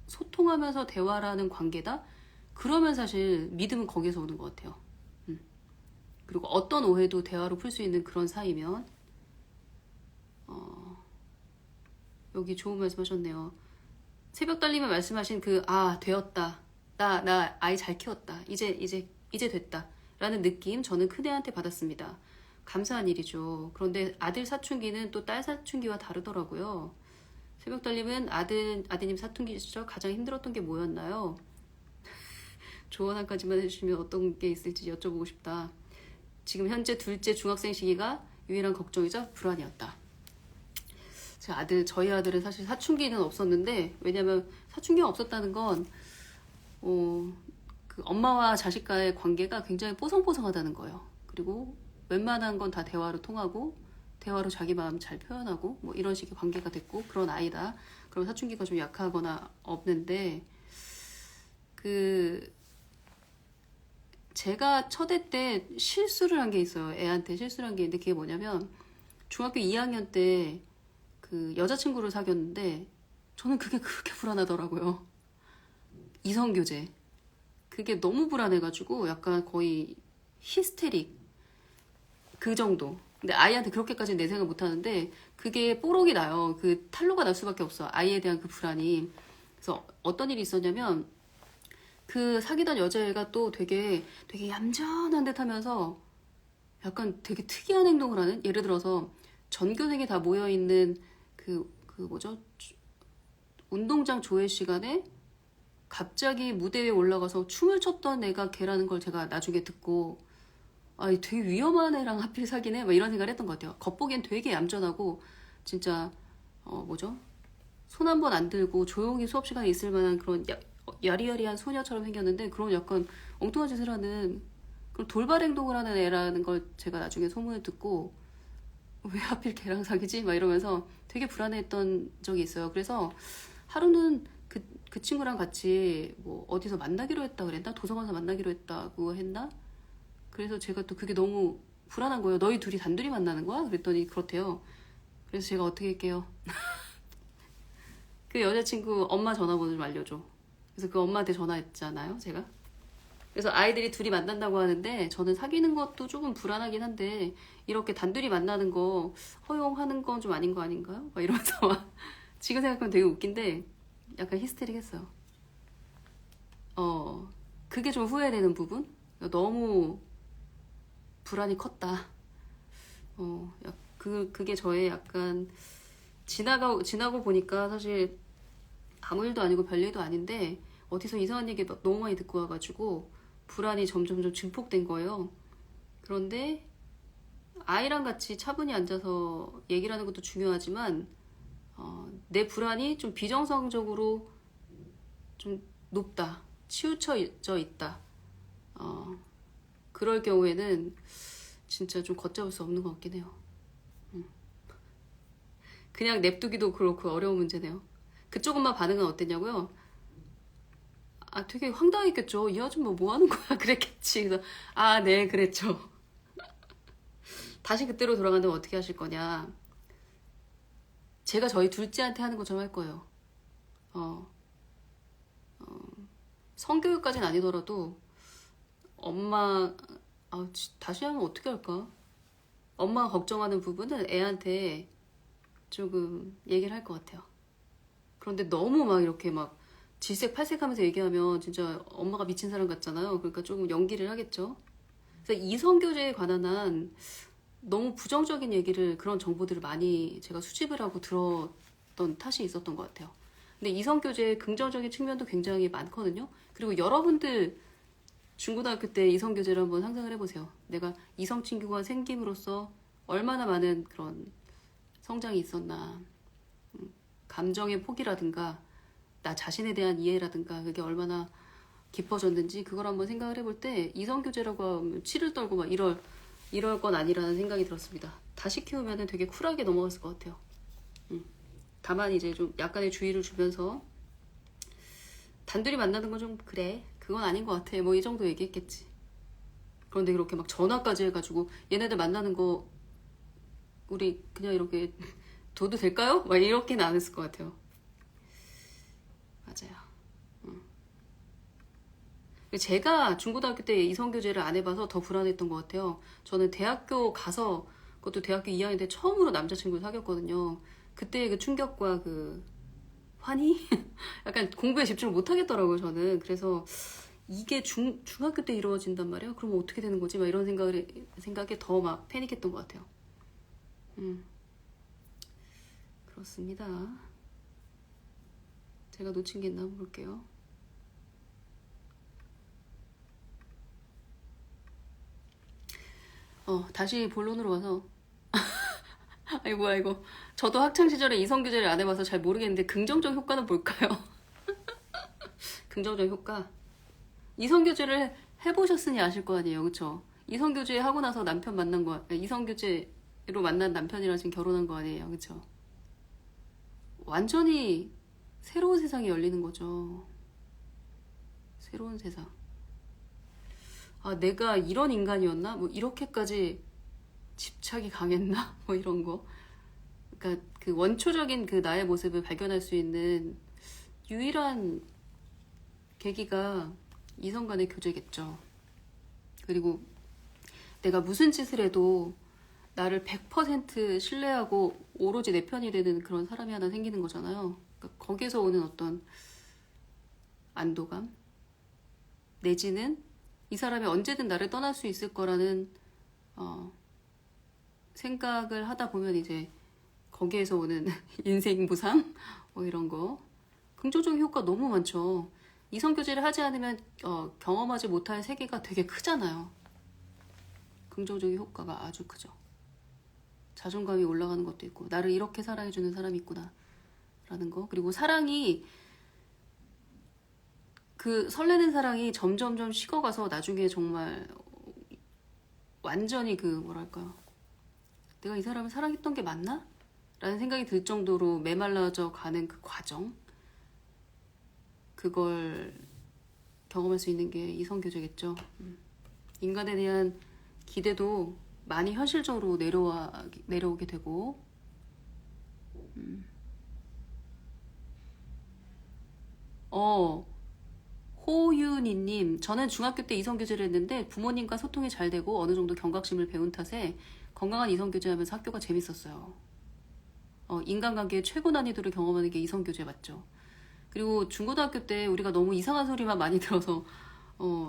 소통하면서 대화라는 관계다? 그러면 사실 믿음은 거기서 오는 것 같아요. 그리고 어떤 오해도 대화로 풀 수 있는 그런 사이면 여기 좋은 말씀 하셨네요. 새벽 달리면 말씀하신 되었다. 나 아이 잘 키웠다. 이제 됐다. 라는 느낌 저는 큰애한테 받았습니다. 감사한 일이죠. 그런데 아들 사춘기는 또 딸 사춘기와 다르더라고요. 새벽 달님은 아드님 사춘기 시절 가장 힘들었던 게 뭐였나요? 조언 한 가지만 해주시면 어떤 게 있을지 여쭤보고 싶다. 지금 현재 둘째 중학생 시기가 유일한 걱정이자 불안이었다. 저희 아들은 사실 사춘기는 없었는데, 왜냐면 사춘기가 없었다는 건, 그 엄마와 자식과의 관계가 굉장히 뽀송뽀송하다는 거예요. 그리고 웬만한 건 다 대화로 통하고, 대화로 자기 마음 잘 표현하고, 뭐 이런 식의 관계가 됐고, 그런 아이다. 그럼 사춘기가 좀 약하거나 없는데, 제가 첫애 때 실수를 한 게 있어요. 애한테 실수를 한 게 있는데, 그게 뭐냐면, 중학교 2학년 때 그 여자친구를 사귀었는데, 저는 그게 그렇게 불안하더라고요. 이성교제. 그게 너무 불안해가지고, 약간 거의 히스테릭 그 정도. 근데 아이한테 그렇게까지 내생을 못 하는데 그게 뽀록이 나요. 그 탄로가 날 수밖에 없어. 아이에 대한 그 불안이. 그래서 어떤 일이 있었냐면 그 사귀던 여자애가 또 되게 얌전한 듯 하면서 약간 되게 특이한 행동을 하는, 예를 들어서 전교생이 다 모여있는 그 뭐죠? 운동장 조회 시간에 갑자기 무대 위에 올라가서 춤을 췄던 애가 걔라는 걸 제가 나중에 듣고, 아, 되게 위험한 애랑 하필 사귀네? 막 이런 생각을 했던 것 같아요. 겉보기엔 되게 얌전하고, 진짜, 뭐죠? 손 한 번 안 들고 조용히 수업 시간에 있을 만한 그런 야리야리한 소녀처럼 생겼는데, 그런 약간 엉뚱한 짓을 하는, 그런 돌발 행동을 하는 애라는 걸 제가 나중에 소문을 듣고, 왜 하필 걔랑 사귀지? 막 이러면서 되게 불안해했던 적이 있어요. 그래서 하루는 그 친구랑 같이 뭐 어디서 만나기로 했다 그랬나? 도서관에서 만나기로 했다고 했나? 그래서 제가 또 그게 너무 불안한 거예요. 너희 둘이 단둘이 만나는 거야? 그랬더니 그렇대요. 그래서 제가 어떻게 할게요? 그 여자친구 엄마 전화번호 좀 알려줘. 그래서 그 엄마한테 전화했잖아요, 제가. 그래서 아이들이 둘이 만난다고 하는데 저는 사귀는 것도 조금 불안하긴 한데 이렇게 단둘이 만나는 거 허용하는 건 좀 아닌 거 아닌가요? 막 이러면서 막 지금 생각하면 되게 웃긴데 약간 히스테릭 했어요. 그게 좀 후회되는 부분? 너무 불안이 컸다. 그게 저의 약간 지나고 보니까 사실 아무 일도 아니고 별 일도 아닌데 어디서 이상한 얘기 너무 많이 듣고 와가지고 불안이 점점 증폭된 거예요. 그런데 아이랑 같이 차분히 앉아서 얘기를 하는 것도 중요하지만 내 불안이 좀 비정상적으로 좀 높다, 치우쳐져 있다. 그럴 경우에는 진짜 좀 걷잡을 수 없는 것 같긴 해요. 그냥 냅두기도 그렇고 어려운 문제네요. 그쪽 엄마 반응은 어땠냐고요? 아, 되게 황당했겠죠. 이 아줌마 뭐 하는 거야? 그랬겠지. 그래서, 아, 네, 그랬죠. 다시 그때로 돌아간다면 어떻게 하실 거냐. 제가 저희 둘째한테 하는 것처럼 할 거예요. 성교육까지는 아니더라도, 엄마, 다시 하면 어떻게 할까? 엄마가 걱정하는 부분은 애한테 조금 얘기를 할 것 같아요. 그런데 너무 막 이렇게 막 질색팔색하면서 얘기하면 진짜 엄마가 미친 사람 같잖아요. 그러니까 조금 연기를 하겠죠. 그래서 이성교제에 관한 한 너무 부정적인 얘기를, 그런 정보들을 많이 제가 수집을 하고 들었던 탓이 있었던 것 같아요. 근데 이성교제의 긍정적인 측면도 굉장히 많거든요. 그리고 여러분들 중고등학교 때 이성교제를 한번 상상을 해보세요. 내가 이성친구가 생김으로써 얼마나 많은 그런 성장이 있었나. 감정의 폭이라든가 나 자신에 대한 이해라든가 그게 얼마나 깊어졌는지 그걸 한번 생각을 해볼 때 이성교제라고 하면 치를 떨고 막 이럴 건 아니라는 생각이 들었습니다. 다시 키우면 되게 쿨하게 넘어갔을 것 같아요. 다만 이제 좀 약간의 주의를 주면서 단둘이 만나는 건 좀 그래, 그건 아닌 것 같아, 뭐 이 정도 얘기했겠지. 그런데 그렇게 막 전화까지 해가지고 얘네들 만나는 거 우리 그냥 이렇게 둬도 될까요? 막 이렇게는 안 했을 것 같아요. 맞아요. 제가 중고등학교 때 이성교제를 안 해봐서 더 불안했던 것 같아요. 저는 대학교 가서, 그것도 대학교 2학년 때 처음으로 남자친구를 사귀었거든요. 그때의 그 충격과 그 환희? 약간 공부에 집중을 못 하겠더라고요, 저는. 그래서 이게 중학교 때 이루어진단 말이에요? 그럼 어떻게 되는 거지? 막 이런 생각에 더 막 패닉했던 것 같아요. 그렇습니다. 제가 놓친 게 있나 한번 볼게요. 다시 본론으로 와서 아이 뭐야 이거. 저도 학창시절에 이성교제를 안 해봐서 잘 모르겠는데 긍정적 효과는 뭘까요? 긍정적 효과. 이성교제를 해보셨으니 아실 거 아니에요, 그쵸? 이성교제 하고 나서 남편 만난 거, 이성교제로 만난 남편이랑 지금 결혼한 거 아니에요, 그쵸? 완전히 새로운 세상이 열리는 거죠. 새로운 세상. 아, 내가 이런 인간이었나? 뭐 이렇게까지 집착이 강했나? 뭐 이런 거. 그러니까 그 원초적인 그 나의 모습을 발견할 수 있는 유일한 계기가 이성 간의 교제겠죠. 그리고 내가 무슨 짓을 해도 나를 100% 신뢰하고 오로지 내 편이 되는 그런 사람이 하나 생기는 거잖아요. 그러니까 거기에서 오는 어떤 안도감 내지는 이 사람이 언제든 나를 떠날 수 있을 거라는 생각을 하다 보면 이제 거기에서 오는 인생 보상 이런 거 긍정적인 효과 너무 많죠. 이성교제를 하지 않으면 경험하지 못할 세계가 되게 크잖아요. 긍정적인 효과가 아주 크죠. 자존감이 올라가는 것도 있고 나를 이렇게 사랑해주는 사람이 있구나 라는 거. 그리고 사랑이 그 설레는 사랑이 점점점 식어가서 나중에 정말 완전히 그 뭐랄까요, 내가 이 사람을 사랑했던 게 맞나? 라는 생각이 들 정도로 메말라져 가는 그 과정, 그걸 경험할 수 있는 게 이성교제겠죠. 인간에 대한 기대도 많이 현실적으로 내려오게 되고, 호윤이님, 저는 중학교 때 이성교제를 했는데 부모님과 소통이 잘 되고 어느 정도 경각심을 배운 탓에 건강한 이성교제하면서 학교가 재밌었어요. 인간관계의 최고 난이도를 경험하는 게 이성교제 맞죠? 그리고 중고등학교 때 우리가 너무 이상한 소리만 많이 들어서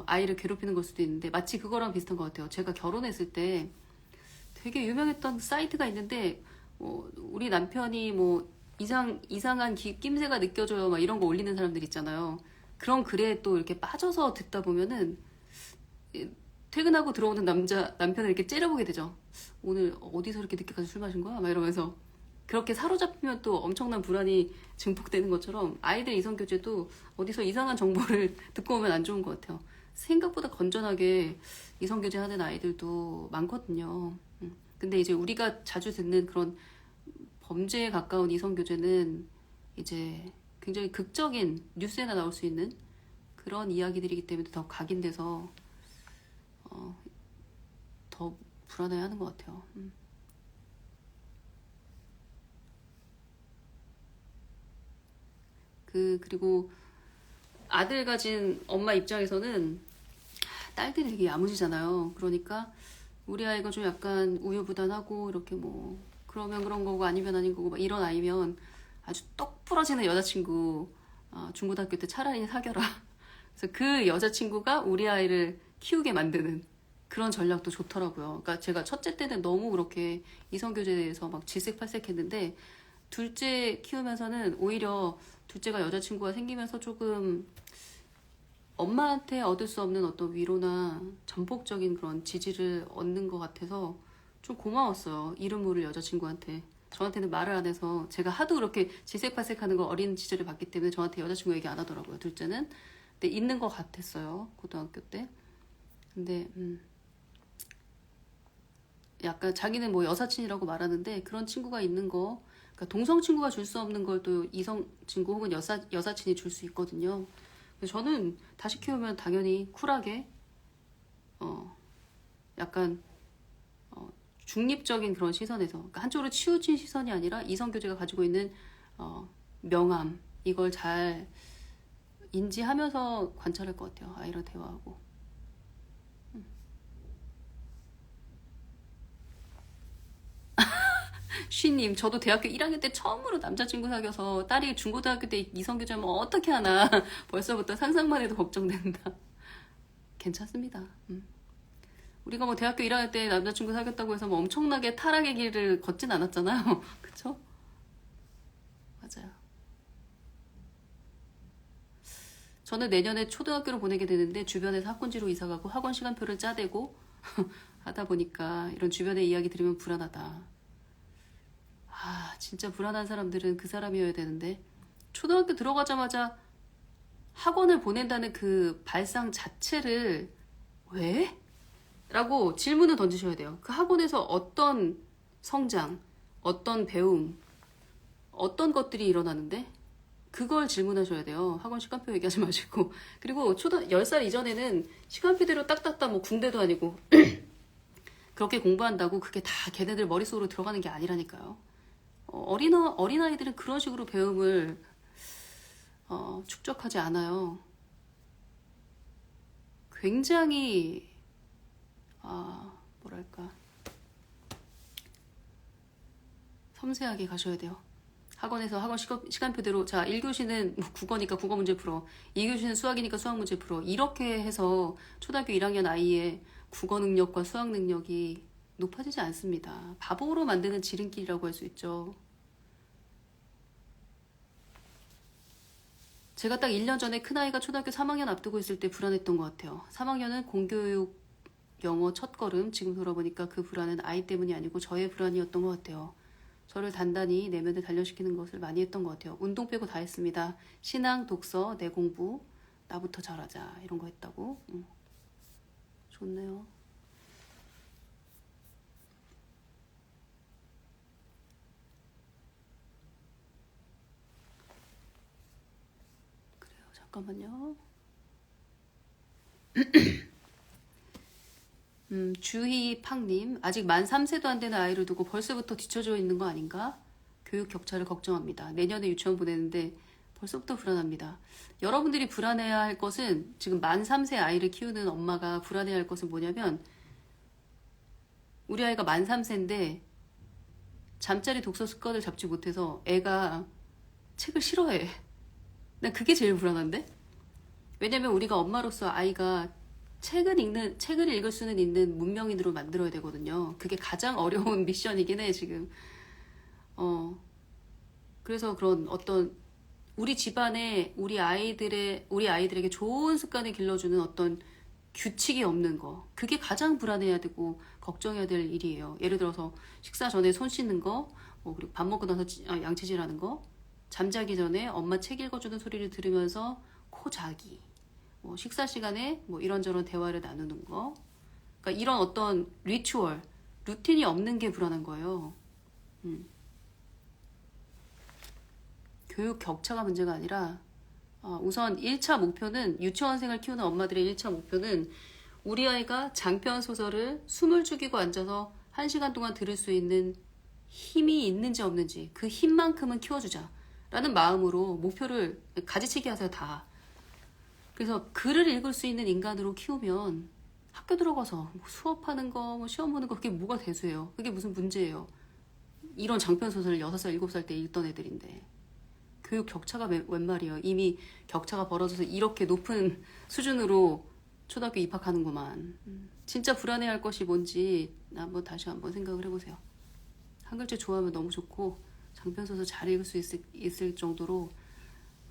아이를 괴롭히는 걸 수도 있는데 마치 그거랑 비슷한 것 같아요. 제가 결혼했을 때 되게 유명했던 사이트가 있는데 우리 남편이 뭐 이상한 낌새가 느껴져요 막 이런 거 올리는 사람들 있잖아요. 그런 글에 또 이렇게 빠져서 듣다 보면은 퇴근하고 들어오는 남편을 이렇게 째려보게 되죠. 오늘 어디서 이렇게 늦게까지 술 마신 거야? 막 이러면서 그렇게 사로잡히면 또 엄청난 불안이 증폭되는 것처럼 아이들 이성교제도 어디서 이상한 정보를 듣고 오면 안 좋은 것 같아요. 생각보다 건전하게 이성교제 하는 아이들도 많거든요. 근데 이제 우리가 자주 듣는 그런 범죄에 가까운 이성교제는 이제 굉장히 극적인 뉴스에나 나올 수 있는 그런 이야기들이기 때문에 더 각인돼서 더 불안해하는 것 같아요. 그리고 아들 가진 엄마 입장에서는 딸들이 되게 야무지잖아요. 그러니까 우리 아이가 좀 약간 우유부단하고 이렇게 뭐 그러면 그런 거고 아니면 아닌 거고 막 이런 아이면 아주 똑 부러지는 여자친구 중고등학교 때 차라리 사겨라. 그래서 그 여자친구가 우리 아이를 키우게 만드는 그런 전략도 좋더라고요. 그러니까 제가 첫째 때는 너무 그렇게 이성교제에 대해서 막 질색팔색했는데 둘째 키우면서는 오히려 둘째가 여자친구가 생기면서 조금 엄마한테 얻을 수 없는 어떤 위로나 전폭적인 그런 지지를 얻는 것 같아서 좀 고마웠어요. 이름 모를 여자친구한테. 저한테는 말을 안 해서 제가 하도 그렇게 질색팔색하는 거 어린 시절에 봤기 때문에 저한테 여자친구 얘기 안 하더라고요. 둘째는. 근데 있는 것 같았어요. 고등학교 때. 근데 약간 자기는 뭐 여사친이라고 말하는데 그런 친구가 있는 거, 그러니까 동성 친구가 줄 수 없는 걸 또 이성 친구 혹은 여사친이 줄 수 있거든요. 그래서 저는 다시 키우면 당연히 쿨하게 약간 중립적인 그런 시선에서, 그러니까 한쪽으로 치우친 시선이 아니라 이성교제가 가지고 있는 명암, 이걸 잘 인지하면서 관찰할 것 같아요. 아이랑 대화하고. 쉬님, 저도 대학교 1학년 때 처음으로 남자친구 사귀어서 딸이 중고등학교 때 이성교제하면 어떻게 하나 벌써부터 상상만 해도 걱정된다. 괜찮습니다. 우리가 뭐 대학교 1학년 때 남자친구 사귀었다고 해서 뭐 엄청나게 타락의 길을 걷진 않았잖아요. 그쵸? 맞아요. 저는 내년에 초등학교를 보내게 되는데 주변에서 학군지로 이사가고 학원 시간표를 짜대고 하다 보니까 이런 주변의 이야기 들으면 불안하다. 진짜 불안한 사람들은 그 사람이어야 되는데 초등학교 들어가자마자 학원을 보낸다는 그 발상 자체를 왜? 라고 질문을 던지셔야 돼요. 그 학원에서 어떤 성장, 어떤 배움, 어떤 것들이 일어나는데 그걸 질문하셔야 돼요. 학원 시간표 얘기하지 마시고. 그리고 10살 이전에는 시간표대로 딱딱딱 뭐 군대도 아니고 그렇게 공부한다고 그게 다 걔네들 머릿속으로 들어가는 게 아니라니까요. 어린아이들은 그런 식으로 배움을 축적하지 않아요. 굉장히 섬세하게 가셔야 돼요. 학원에서 학원 시간표대로 자 1교시는 뭐 국어니까 국어 문제 풀어, 2교시는 수학이니까 수학 문제 풀어, 이렇게 해서 초등학교 1학년 아이의 국어 능력과 수학 능력이 높아지지 않습니다. 바보로 만드는 지름길이라고 할 수 있죠. 제가 딱 1년 전에 큰아이가 초등학교 3학년 앞두고 있을 때 불안했던 것 같아요. 3학년은 공교육 영어 첫걸음. 지금 돌아보니까 그 불안은 아이 때문이 아니고 저의 불안이었던 것 같아요. 저를 단단히 내면에 단련시키는 것을 많이 했던 것 같아요. 운동 빼고 다 했습니다. 신앙, 독서, 내 공부, 나부터 잘하자 이런 거 했다고. 좋네요. 그래요. 잠깐만요. 주희팡님, 아직 만 3세도 안 되는 아이를 두고 벌써부터 뒤처져 있는 거 아닌가? 교육 격차를 걱정합니다. 내년에 유치원 보내는데 벌써부터 불안합니다. 여러분들이 불안해야 할 것은, 지금 만 3세 아이를 키우는 엄마가 불안해야 할 것은 뭐냐면, 우리 아이가 만 3세인데 잠자리 독서 습관을 잡지 못해서 애가 책을 싫어해. 난 그게 제일 불안한데? 왜냐면 우리가 엄마로서 아이가 책을 읽을 수는 있는 문명인으로 만들어야 되거든요. 그게 가장 어려운 미션이긴 해, 지금. 그래서 그런 어떤, 우리 집안에 우리 아이들에게 좋은 습관을 길러주는 어떤 규칙이 없는 거. 그게 가장 불안해야 되고, 걱정해야 될 일이에요. 예를 들어서, 식사 전에 손 씻는 거, 그리고 밥 먹고 나서 양치질 하는 거, 잠자기 전에 엄마 책 읽어주는 소리를 들으면서 코 자기. 식사 시간에 이런저런 대화를 나누는 거. 그러니까 이런 어떤 리추얼, 루틴이 없는 게 불안한 거예요. 교육 격차가 문제가 아니라, 우선 1차 목표는, 유치원생을 키우는 엄마들의 1차 목표는 우리 아이가 장편 소설을 숨을 죽이고 앉아서 1시간 동안 들을 수 있는 힘이 있는지 없는지, 그 힘만큼은 키워주자 라는 마음으로 목표를 가지치기 하세요. 다. 그래서 글을 읽을 수 있는 인간으로 키우면 학교 들어가서 수업하는 거, 시험 보는 거, 그게 뭐가 대수예요. 그게 무슨 문제예요. 이런 장편 소설을 6살, 7살 때 읽던 애들인데. 교육 격차가 웬 말이에요. 이미 격차가 벌어져서 이렇게 높은 수준으로 초등학교 입학하는구만. 진짜 불안해할 것이 뭔지 한번 다시 한번 생각을 해보세요. 한 글자 좋아하면 너무 좋고, 장편 소설 잘 읽을 수 있을 정도로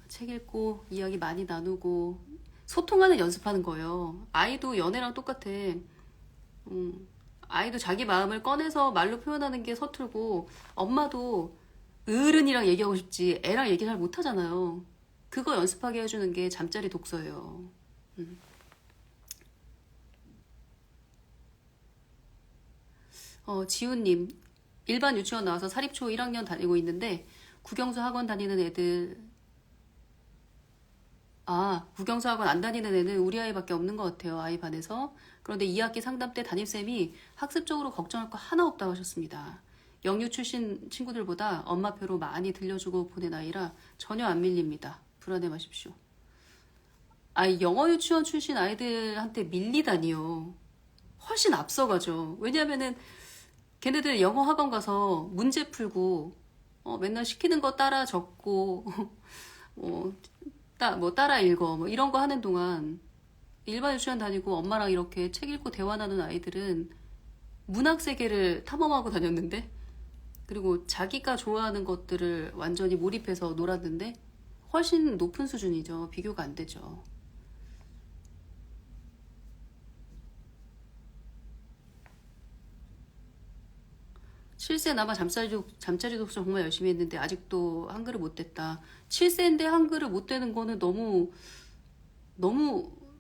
책 읽고 이야기 많이 나누고 소통하는 연습하는 거예요. 아이도 연애랑 똑같아. 아이도 자기 마음을 꺼내서 말로 표현하는 게 서툴고, 엄마도 어른이랑 얘기하고 싶지 애랑 얘기 잘 못하잖아요. 그거 연습하게 해주는 게 잠자리 독서예요. 지훈님, 일반 유치원 나와서 사립초 1학년 다니고 있는데 국영수 학원 다니는 애들, 국영수 학원 안 다니는 애는 우리 아이밖에 없는 것 같아요. 아이 반에서. 그런데 2학기 상담 때 담임쌤이 학습적으로 걱정할 거 하나 없다고 하셨습니다. 영유 출신 친구들보다 엄마표로 많이 들려주고 보낸 아이라 전혀 안 밀립니다. 불안해 마십시오. 영어 유치원 출신 아이들한테 밀리다니요. 훨씬 앞서가죠. 왜냐면은 걔네들 영어 학원 가서 문제 풀고, 맨날 시키는 거 따라 적고, 따라 읽어, 이런 거 하는 동안 일반 유치원 다니고 엄마랑 이렇게 책 읽고 대화 나누는 아이들은 문학 세계를 탐험하고 다녔는데, 그리고 자기가 좋아하는 것들을 완전히 몰입해서 놀았는데 훨씬 높은 수준이죠. 비교가 안 되죠. 칠세 아마 잠자리 독서 정말 열심히 했는데 아직도 한글을 못 댔다. 7세인데 한글을 못 대는 거는 너무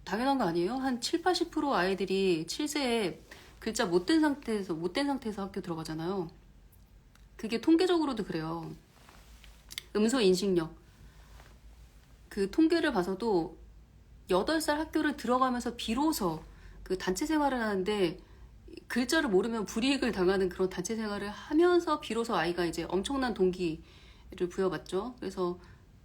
당연한 거 아니에요? 한 7, 80% 아이들이 7세에 글자 못된 상태에서 학교 들어가잖아요. 그게 통계적으로도 그래요. 음소 인식력. 그 통계를 봐서도 8살 학교를 들어가면서 비로소 그 단체 생활을 하는데, 글자를 모르면 불이익을 당하는 그런 단체 생활을 하면서 비로소 아이가 이제 엄청난 동기를 부여받죠. 그래서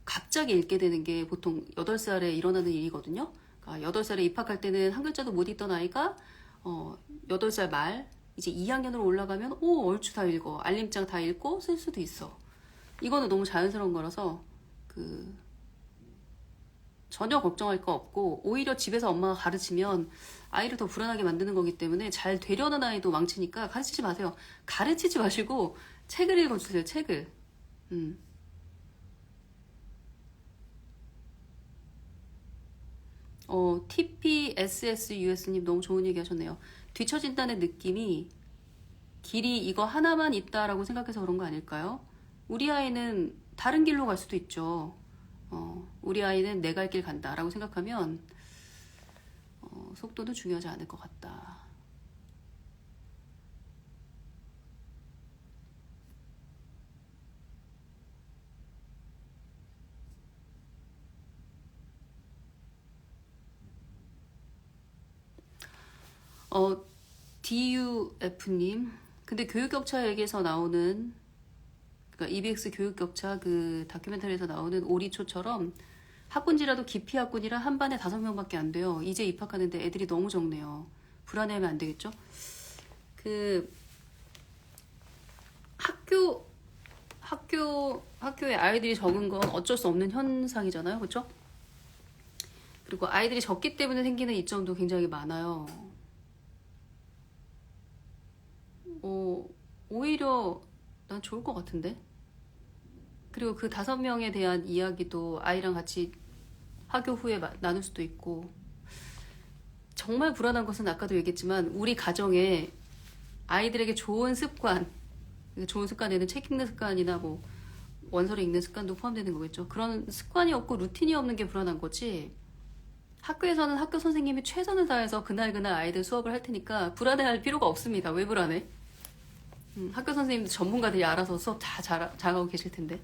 갑자기 읽게 되는 게 보통 8살에 일어나는 일이거든요. 그러니까 8살에 입학할 때는 한 글자도 못 읽던 아이가 8살 말, 이제 2학년으로 올라가면 얼추 다 읽어. 알림장 다 읽고 쓸 수도 있어. 이거는 너무 자연스러운 거라서 전혀 걱정할 거 없고, 오히려 집에서 엄마가 가르치면 아이를 더 불안하게 만드는 거기 때문에 잘 되려는 아이도 망치니까 가르치지 마세요. 가르치지 마시고 책을 읽어주세요. 책을. TPSSUS님 너무 좋은 얘기 하셨네요. 뒤처진다는 느낌이 길이 이거 하나만 있다라고 생각해서 그런 거 아닐까요? 우리 아이는 다른 길로 갈 수도 있죠. 우리 아이는 내 갈 길 간다라고 생각하면 속도는 중요하지 않을 것 같다. DUF님, 근데 교육격차 얘기에서 나오는, 그러니까 EBX 교육격차 그 다큐멘터리에서 나오는 오리초처럼 학군지라도 기피 학군이라 한 반에 5명밖에 안 돼요. 이제 입학하는데 애들이 너무 적네요. 불안해하면 안 되겠죠? 학교에 아이들이 적은 건 어쩔 수 없는 현상이잖아요. 그렇죠? 그리고 아이들이 적기 때문에 생기는 이점도 굉장히 많아요. 오히려 난 좋을 것 같은데? 그리고 그 5명에 대한 이야기도 아이랑 같이 학교 후에 나눌 수도 있고. 정말 불안한 것은 아까도 얘기했지만 우리 가정에 아이들에게 좋은 습관에는 책 읽는 습관이나 뭐 원서를 읽는 습관도 포함되는 거겠죠. 그런 습관이 없고 루틴이 없는 게 불안한 거지. 학교에서는 학교 선생님이 최선을 다해서 그날 아이들 수업을 할 테니까 불안해할 필요가 없습니다. 왜 불안해? 학교 선생님도 전문가들이 알아서 수업 다 잘하고 계실 텐데.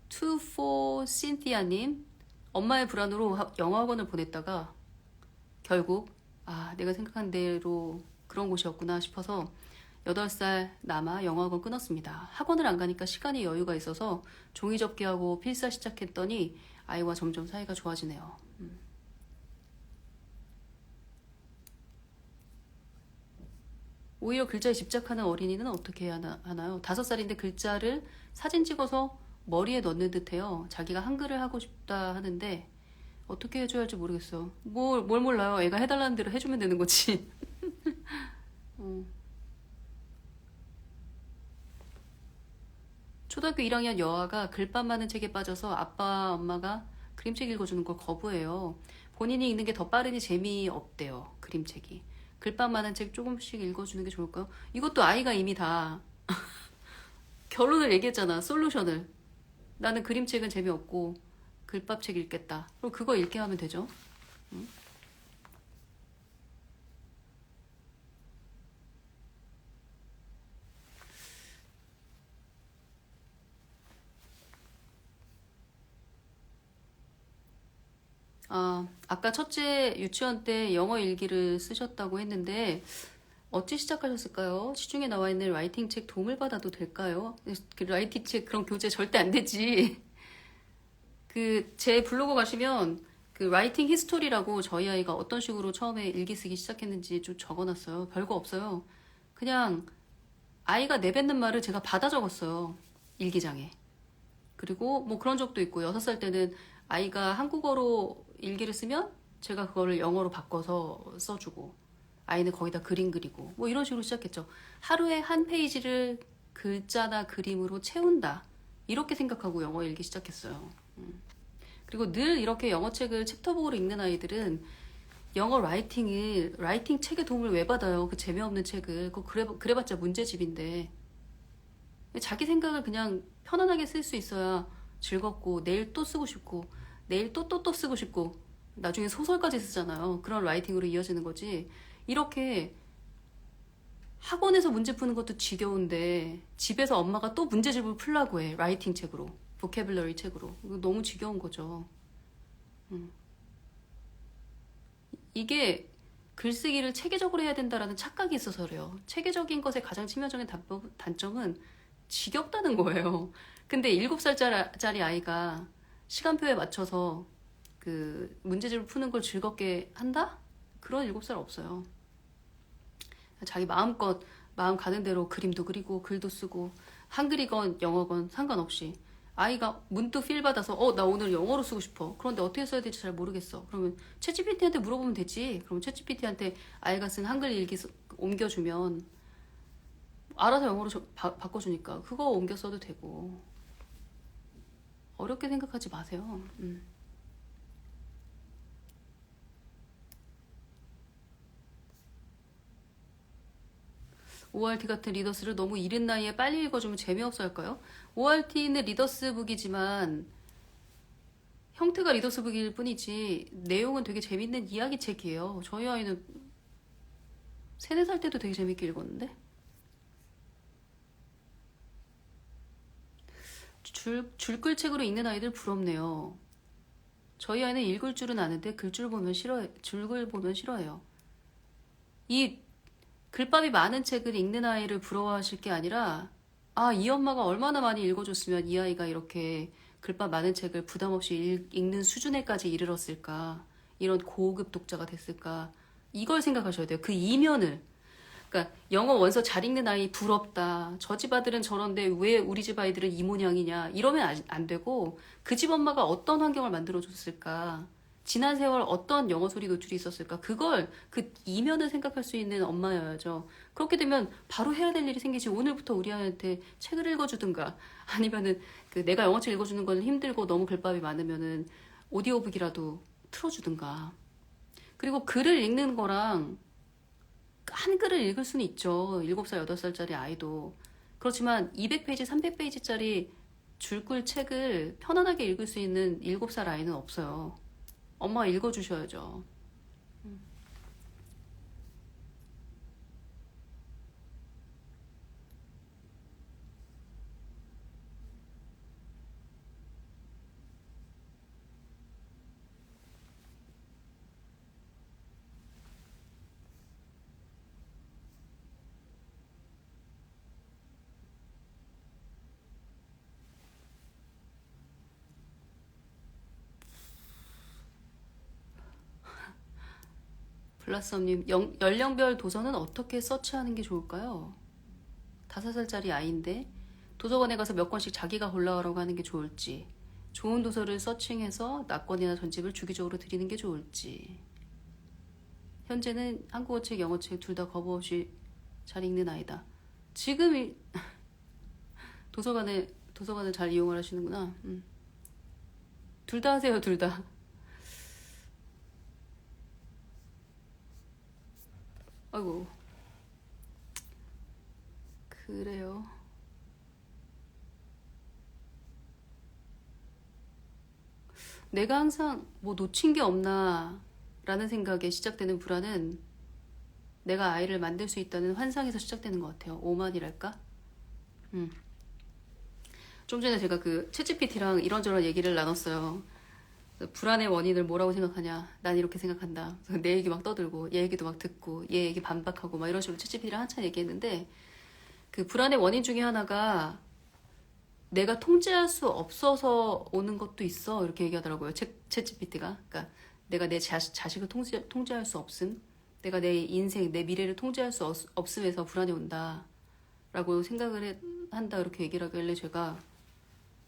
투포 신티아님, 엄마의 불안으로 영어학원을 보냈다가 결국 내가 생각한 대로 그런 곳이었구나 싶어서 8살 남아 영어학원 끊었습니다. 학원을 안 가니까 시간이 여유가 있어서 종이 접기하고 필사 시작했더니 아이와 점점 사이가 좋아지네요. 오히려 글자에 집착하는 어린이는 어떻게 해야 하나요? 5살인데 글자를 사진 찍어서 머리에 넣는 듯해요. 자기가 한글을 하고 싶다 하는데 어떻게 해줘야 할지 모르겠어. 뭘 몰라요. 애가 해달라는 대로 해주면 되는 거지. 초등학교 1학년 여아가 글밥 많은 책에 빠져서 아빠 엄마가 그림책 읽어주는 걸 거부해요. 본인이 읽는 게 더 빠르니 재미없대요. 그림책이. 글밥 많은 책 조금씩 읽어주는 게 좋을까요? 이것도 아이가 이미 다 결론을 얘기했잖아. 솔루션을. 나는 그림책은 재미없고 글밥책 읽겠다. 그럼 그거 읽게 하면 되죠. 응? 아까 첫째 유치원 때 영어 일기를 쓰셨다고 했는데 어찌 시작하셨을까요? 시중에 나와 있는 라이팅 책 도움을 받아도 될까요? 그 라이팅 책 그런 교재 절대 안 되지. 제 블로그 가시면 그 라이팅 히스토리라고 저희 아이가 어떤 식으로 처음에 일기 쓰기 시작했는지 좀 적어놨어요. 별거 없어요. 그냥 아이가 내뱉는 말을 제가 받아 적었어요. 일기장에. 그리고 뭐 그런 적도 있고 6살 때는 아이가 한국어로 일기를 쓰면 제가 그거를 영어로 바꿔서 써주고 아이는 거기다 그림 그리고 뭐 이런 식으로 시작했죠. 하루에 한 페이지를 글자나 그림으로 채운다. 이렇게 생각하고 영어 읽기 시작했어요. 그리고 늘 이렇게 영어책을 챕터북으로 읽는 아이들은 영어 라이팅 책의 도움을 왜 받아요? 그 재미없는 책을. 그래봤자 문제집인데. 자기 생각을 그냥 편안하게 쓸 수 있어야 즐겁고 내일 또 쓰고 싶고 내일 또 쓰고 싶고 나중에 소설까지 쓰잖아요. 그런 라이팅으로 이어지는 거지. 이렇게 학원에서 문제 푸는 것도 지겨운데 집에서 엄마가 또 문제집을 풀라고 해. 라이팅 책으로. 보캐블러리 책으로. 이거 너무 지겨운 거죠. 이게 글쓰기를 체계적으로 해야 된다라는 착각이 있어서 그래요. 체계적인 것의 가장 치명적인 단점은 지겹다는 거예요. 근데 7살짜리 아이가 시간표에 맞춰서 그 문제집을 푸는 걸 즐겁게 한다? 그런 7살 없어요. 자기 마음껏 마음 가는 대로 그림도 그리고 글도 쓰고 한글이건 영어건 상관없이 아이가 문득 필 받아서 나 오늘 영어로 쓰고 싶어. 그런데 어떻게 써야 될지 잘 모르겠어. 그러면 챗GPT한테 물어보면 되지. 그럼 챗GPT한테 아이가 쓴 한글 일기 옮겨주면 알아서 영어로 바꿔주니까 그거 옮겨 써도 되고 어렵게 생각하지 마세요. ORT 같은 리더스를 너무 이른 나이에 빨리 읽어주면 재미없어 할까요? ORT는 리더스북이지만 형태가 리더스북일 뿐이지 내용은 되게 재밌는 이야기책이에요. 저희 아이는 3, 4살 때도 되게 재밌게 읽었는데 줄글책으로 읽는 아이들 부럽네요. 저희 아이는 읽을 줄은 아는데 글줄 보면 줄글 보면 싫어해요. 이 글밥이 많은 책을 읽는 아이를 부러워하실 게 아니라 이 엄마가 얼마나 많이 읽어줬으면 이 아이가 이렇게 글밥 많은 책을 부담 없이 읽는 수준에까지 이르렀을까, 이런 고급 독자가 됐을까, 이걸 생각하셔야 돼요. 그 이면을. 그러니까 영어 원서 잘 읽는 아이 부럽다. 저 집 아들은 저런데 왜 우리 집 아이들은 이 모양이냐. 이러면 안 되고 그 집 엄마가 어떤 환경을 만들어줬을까. 지난 세월 어떤 영어 소리 노출이 있었을까. 그걸 그 이면을 생각할 수 있는 엄마여야죠. 그렇게 되면 바로 해야 될 일이 생기지. 오늘부터 우리 아이한테 책을 읽어주든가 아니면은 그 내가 영어책 읽어주는 건 힘들고 너무 글밥이 많으면은 오디오북이라도 틀어주든가. 그리고 글을 읽는 거랑 한글을 읽을 수는 있죠. 7살, 8살짜리 아이도. 그렇지만 200페이지, 300페이지짜리 줄글 책을 편안하게 읽을 수 있는 7살 아이는 없어요. 엄마가 읽어주셔야죠. 블라썸님, 연령별 도서는 어떻게 서치하는 게 좋을까요? 5살짜리 아이인데 도서관에 가서 몇 권씩 자기가 골라오라고 하는 게 좋을지, 좋은 도서를 서칭해서 낙권이나 전집을 주기적으로 드리는 게 좋을지. 현재는 한국어책, 영어책 둘 다 거부 없이 잘 읽는 아이다. 지금 도서관을 잘 이용을 하시는구나. 둘 다 하세요, 둘 다. 아이고. 그래요. 내가 항상 뭐 놓친 게 없나 라는 생각에 시작되는 불안은 내가 아이를 만들 수 있다는 환상에서 시작되는 것 같아요. 오만이랄까? 좀 전에 제가 그 챗GPT랑 이런저런 얘기를 나눴어요. 불안의 원인을 뭐라고 생각하냐? 난 이렇게 생각한다. 그래서 내 얘기 막 떠들고 얘 얘기도 막 듣고 얘 얘기 반박하고 막 이런 식으로 챗GPT랑 한참 얘기했는데 그 불안의 원인 중에 하나가 내가 통제할 수 없어서 오는 것도 있어. 이렇게 얘기하더라고요. 챗GPT가. 그러니까 내가 내 자식을 통제할 수 없음. 내가 내 인생, 내 미래를 통제할 수 없음에서 불안이 온다. 라고 생각을 한다. 이렇게 얘기를 하길래 제가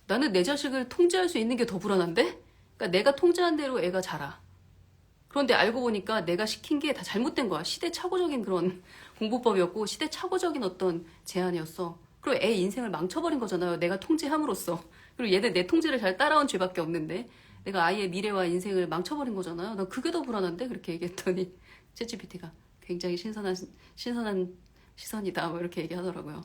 나는 내 자식을 통제할 수 있는 게 더 불안한데? 그러니까 내가 통제한 대로 애가 자라. 그런데 알고 보니까 내가 시킨 게 다 잘못된 거야. 시대착오적인 그런 공부법이었고 시대착오적인 어떤 제안이었어. 그리고 애 인생을 망쳐버린 거잖아요. 내가 통제함으로써. 그리고 얘는 내 통제를 잘 따라온 죄밖에 없는데 내가 아이의 미래와 인생을 망쳐버린 거잖아요. 난 그게 더 불안한데? 그렇게 얘기했더니 챗GPT가 굉장히 신선한 시선이다. 뭐 이렇게 얘기하더라고요.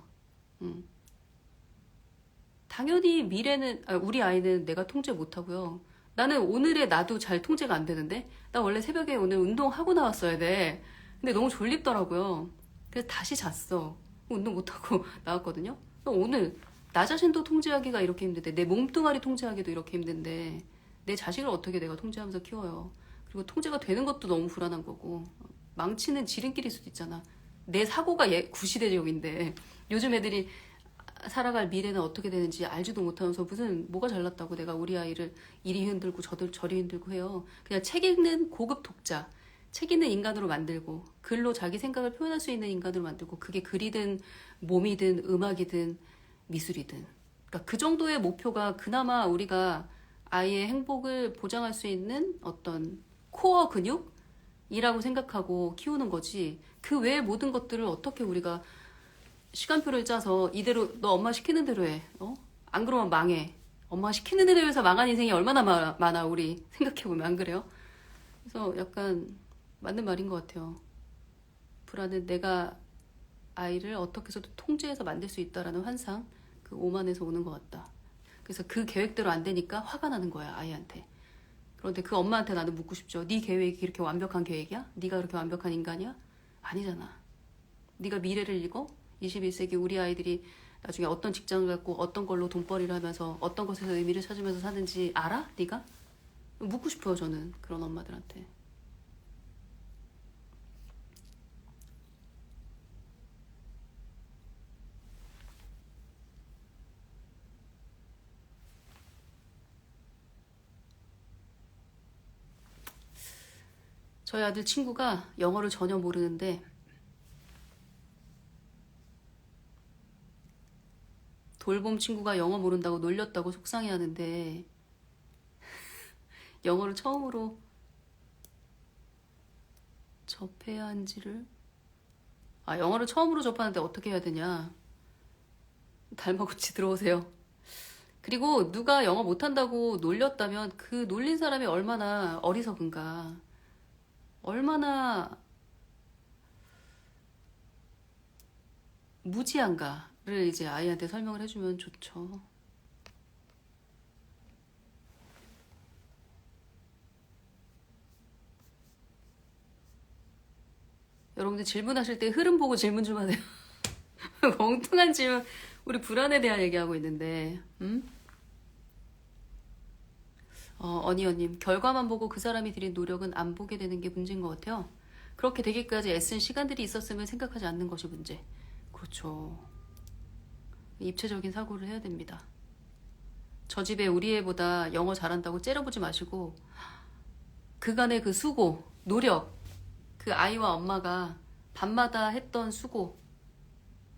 당연히 미래는 우리 아이는 내가 통제 못하고요. 나는 오늘의 나도 잘 통제가 안 되는데 나 원래 새벽에 오늘 운동하고 나왔어야 돼. 근데 너무 졸립더라고요. 그래서 다시 잤어. 운동 못하고 나왔거든요. 오늘 나 자신도 통제하기가 이렇게 힘든데 내 몸뚱아리 통제하기도 이렇게 힘든데 내 자식을 어떻게 내가 통제하면서 키워요. 그리고 통제가 되는 것도 너무 불안한 거고 망치는 지름길일 수도 있잖아. 내 사고가 구시대적인데 요즘 애들이 살아갈 미래는 어떻게 되는지 알지도 못하면서 무슨 뭐가 잘났다고 내가 우리 아이를 이리 흔들고 저리 흔들고 해요. 그냥 책 읽는 고급 독자, 책 읽는 인간으로 만들고 글로 자기 생각을 표현할 수 있는 인간으로 만들고 그게 글이든 몸이든 음악이든 미술이든 그러니까 그 정도의 목표가 그나마 우리가 아이의 행복을 보장할 수 있는 어떤 코어 근육이라고 생각하고 키우는 거지 그 외의 모든 것들을 어떻게 우리가 시간표를 짜서 이대로 너 엄마 시키는 대로 해. 안 그러면 망해. 엄마 시키는 대로 해서 망한 인생이 얼마나 많아 우리 생각해보면 안 그래요? 그래서 약간 맞는 말인 것 같아요. 불안은 내가 아이를 어떻게 해서도 통제해서 만들 수 있다라는 환상 그 오만에서 오는 것 같다. 그래서 그 계획대로 안 되니까 화가 나는 거야 아이한테. 그런데 그 엄마한테 나는 묻고 싶죠. 네 계획이 그렇게 완벽한 계획이야? 네가 그렇게 완벽한 인간이야? 아니잖아. 네가 미래를 읽어? 21세기 우리 아이들이 나중에 어떤 직장을 갖고 어떤 걸로 돈벌이를 하면서 어떤 것에서 의미를 찾으면서 사는지 알아? 네가? 묻고 싶어요 저는 그런 엄마들한테. 저희 아들 친구가 영어를 전혀 모르는데 돌봄 친구가 영어 모른다고 놀렸다고 속상해하는데 영어를 처음으로 접해야 한지를 영어를 처음으로 접하는데 어떻게 해야 되냐 달마구치 들어오세요. 그리고 누가 영어 못한다고 놀렸다면 그 놀린 사람이 얼마나 어리석은가 얼마나 무지한가를 이제 아이한테 설명을 해주면 좋죠. 여러분들 질문하실 때 흐름 보고 질문 좀 하세요. 엉뚱한 질문. 우리 불안에 대한 얘기하고 있는데 어니언님 결과만 보고 그 사람이 들인 노력은 안 보게 되는 게 문제인 것 같아요. 그렇게 되기까지 애쓴 시간들이 있었으면 생각하지 않는 것이 문제. 그렇죠. 입체적인 사고를 해야 됩니다. 저 집에 우리 애보다 영어 잘한다고 째려보지 마시고 그간의 그 수고, 노력, 그 아이와 엄마가 밤마다 했던 수고,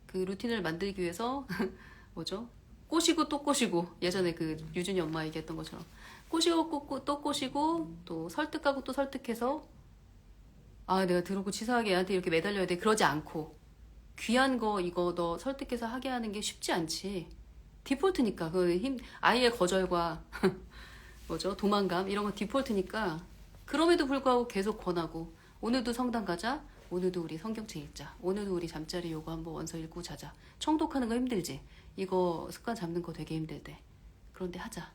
그 루틴을 만들기 위해서 뭐죠? 꼬시고 또 꼬시고 예전에 그 유준이 엄마 얘기했던 것처럼 꼬시고 또 꼬시고 또 설득하고 또 설득해서 내가 더럽고 치사하게 애한테 이렇게 매달려야 돼 그러지 않고 귀한 거 이거 너 설득해서 하게 하는 게 쉽지 않지. 디폴트니까 아이의 거절과 뭐죠 도망감 이런 거 디폴트니까 그럼에도 불구하고 계속 권하고 오늘도 성당 가자 오늘도 우리 성경책 읽자 오늘도 우리 잠자리 요거 한번 원서 읽고 자자 청독하는 거 힘들지 이거 습관 잡는 거 되게 힘들대 그런데 하자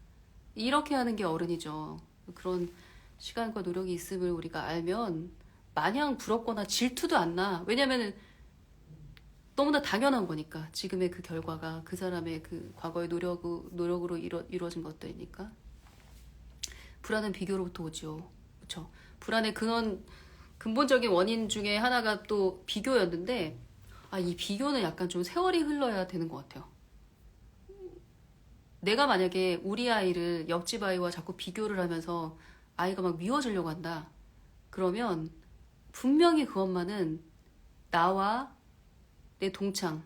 이렇게 하는 게 어른이죠. 그런 시간과 노력이 있음을 우리가 알면 마냥 부럽거나 질투도 안 나. 왜냐면은 너무나 당연한 거니까 지금의 그 결과가 그 사람의 그 과거의 노력으로 이루어진 것들이니까. 불안은 비교로부터 오죠. 그렇죠? 불안의 근본적인 원인 중에 하나가 또 비교였는데 이 비교는 약간 좀 세월이 흘러야 되는 것 같아요. 내가 만약에 우리 아이를 옆집 아이와 자꾸 비교를 하면서 아이가 막 미워지려고 한다. 그러면 분명히 그 엄마는 나와 내 동창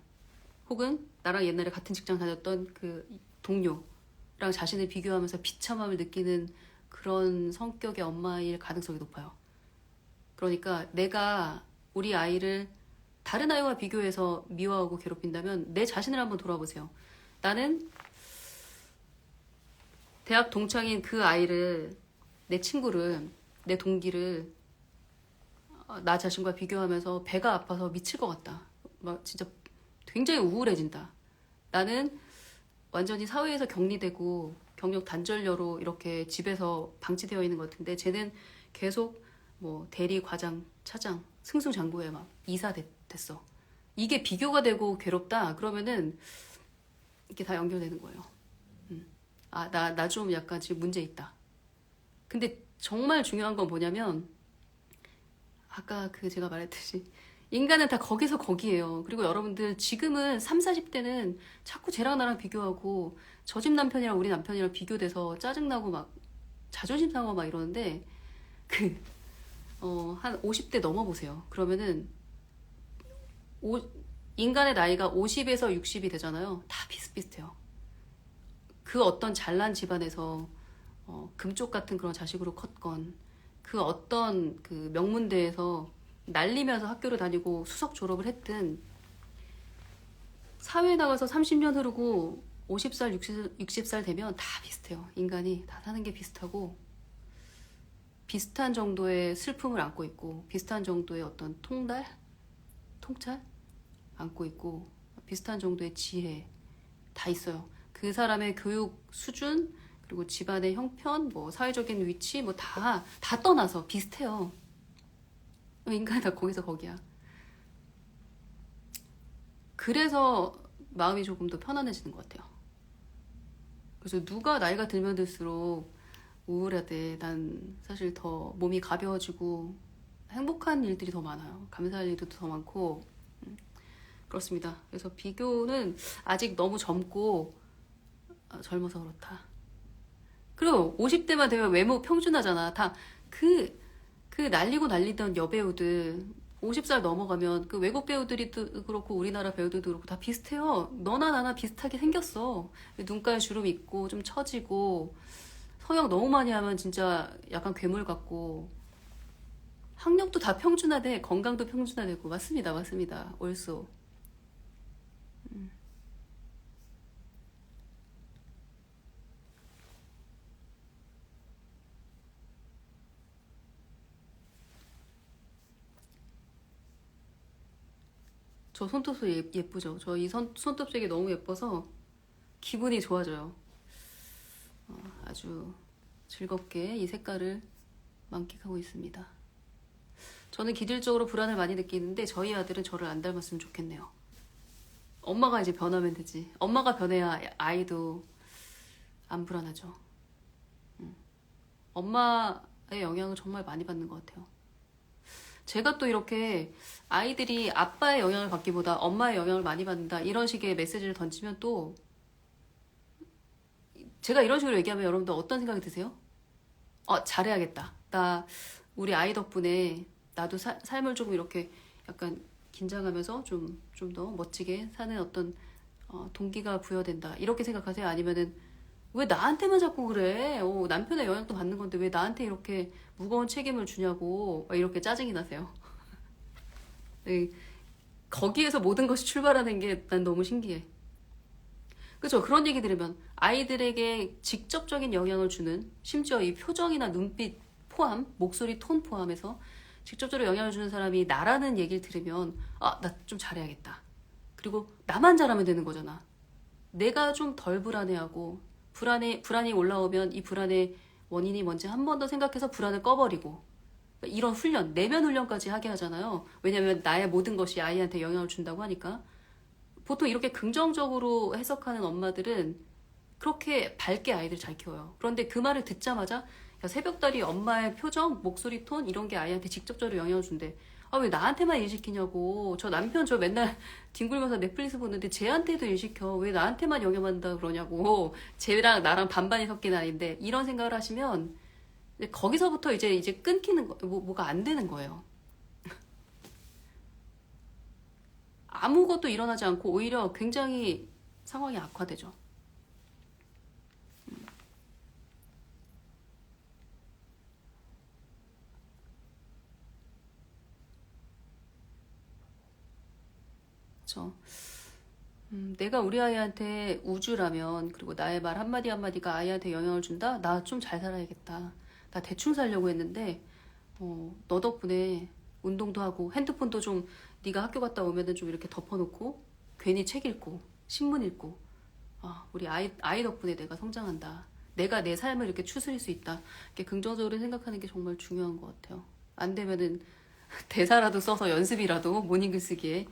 혹은 나랑 옛날에 같은 직장 다녔던 그 동료랑 자신을 비교하면서 비참함을 느끼는 그런 성격의 엄마일 가능성이 높아요. 그러니까 내가 우리 아이를 다른 아이와 비교해서 미워하고 괴롭힌다면 내 자신을 한번 돌아보세요. 나는 대학 동창인 그 아이를 내 친구를 내 동기를 나 자신과 비교하면서 배가 아파서 미칠 것 같다. 막 진짜 굉장히 우울해진다. 나는 완전히 사회에서 격리되고 경력 단절녀로 이렇게 집에서 방치되어 있는 것 같은데 쟤는 계속 뭐 대리, 과장, 차장, 승승장구에 막 이사 됐어. 이게 비교가 되고 괴롭다. 그러면은 이게 다 연결되는 거예요. 나 좀 약간 지금 문제 있다. 근데 정말 중요한 건 뭐냐면 아까 그 제가 말했듯이 인간은 다 거기서 거기에요. 그리고 여러분들 지금은 3, 40대는 자꾸 쟤랑 나랑 비교하고 저 집 남편이랑 우리 남편이랑 비교돼서 짜증나고 막 자존심 상하고 막 이러는데 그, 한 50대 넘어보세요. 그러면은 오, 인간의 나이가 50에서 60이 되잖아요. 다 비슷비슷해요. 그 어떤 잘난 집안에서 금쪽 같은 그런 자식으로 컸건 그 어떤 그 명문대에서 날리면서 학교를 다니고 수석 졸업을 했든 사회에 나가서 30년 흐르고 50살, 60살 되면 다 비슷해요. 인간이 다 사는 게 비슷하고 비슷한 정도의 슬픔을 안고 있고 비슷한 정도의 어떤 통찰 안고 있고 비슷한 정도의 지혜 다 있어요. 그 사람의 교육 수준 그리고 집안의 형편 뭐 사회적인 위치 뭐 다 떠나서 비슷해요. 인간이 다 거기서 거기야. 그래서 마음이 조금 더 편안해지는 것 같아요. 그래서 누가 나이가 들면 들수록 우울하대. 난 사실 더 몸이 가벼워지고 행복한 일들이 더 많아요. 감사할 일도 더 많고 그렇습니다. 그래서 비교는 아직 너무 젊고 젊어서 그렇다. 그리고 50대만 되면 외모 평준하잖아. 다 그 날리고 날리던 여배우들 50살 넘어가면 그 외국 배우들이 그렇고 우리나라 배우들도 그렇고 다 비슷해요. 너나 나나 비슷하게 생겼어. 눈가에 주름 있고 좀 처지고 성형 너무 많이 하면 진짜 약간 괴물 같고 학력도 다 평준화돼. 건강도 평준화되고 맞습니다. 맞습니다. 옳소. 저 손톱도 예쁘죠? 저 이 손톱색이 너무 예뻐서 기분이 좋아져요. 아주 즐겁게 이 색깔을 만끽하고 있습니다. 저는 기질적으로 불안을 많이 느끼는데 저희 아들은 저를 안 닮았으면 좋겠네요. 엄마가 이제 변하면 되지. 엄마가 변해야 아이도 안 불안하죠. 엄마의 영향을 정말 많이 받는 것 같아요. 제가 또 이렇게 아이들이 아빠의 영향을 받기보다 엄마의 영향을 많이 받는다 이런 식의 메시지를 던지면 또 제가 이런 식으로 얘기하면 여러분들 어떤 생각이 드세요? 잘해야겠다. 나 우리 아이 덕분에 나도 삶을 조금 이렇게 약간 긴장하면서 좀 더 멋지게 사는 어떤 동기가 부여된다. 이렇게 생각하세요? 아니면은 왜 나한테만 자꾸 그래? 남편의 영향도 받는 건데 왜 나한테 이렇게 무거운 책임을 주냐고 막 이렇게 짜증이 나세요. 네, 거기에서 모든 것이 출발하는 게 난 너무 신기해. 그죠? 그런 얘기 들으면 아이들에게 직접적인 영향을 주는 심지어 이 표정이나 눈빛 포함, 목소리 톤 포함해서 직접적으로 영향을 주는 사람이 나라는 얘기를 들으면 나 좀 잘해야겠다. 그리고 나만 잘하면 되는 거잖아. 내가 좀 덜 불안해하고 불안이 올라오면 이 불안의 원인이 뭔지 한 번 더 생각해서 불안을 꺼버리고 이런 훈련, 내면 훈련까지 하게 하잖아요. 왜냐면 나의 모든 것이 아이한테 영향을 준다고 하니까. 보통 이렇게 긍정적으로 해석하는 엄마들은 그렇게 밝게 아이들 잘 키워요. 그런데 그 말을 듣자마자 야, 새벽달이 엄마의 표정, 목소리 톤 이런 게 아이한테 직접적으로 영향을 준대. 왜 나한테만 일 시키냐고. 저 남편 저 맨날 뒹굴면서 넷플릭스 보는데 쟤한테도 일 시켜. 왜 나한테만 영향받는다 그러냐고. 쟤랑 나랑 반반이 섞인 아이인데 이런 생각을 하시면 거기서부터 이제 끊기는 뭐가 안 되는 거예요. 아무것도 일어나지 않고 오히려 굉장히 상황이 악화되죠. 그렇죠. 내가 우리 아이한테 우주라면 그리고 나의 말 한마디 한마디가 아이한테 영향을 준다? 나 좀 잘 살아야겠다. 나 대충 살려고 했는데 너 덕분에 운동도 하고 핸드폰도 좀 네가 학교 갔다 오면은 좀 이렇게 덮어놓고 괜히 책 읽고 신문 읽고 우리 아이 덕분에 내가 성장한다. 내가 내 삶을 이렇게 추스릴 수 있다. 이렇게 긍정적으로 생각하는 게 정말 중요한 것 같아요. 안 되면은 대사라도 써서 연습이라도 모닝 글쓰기에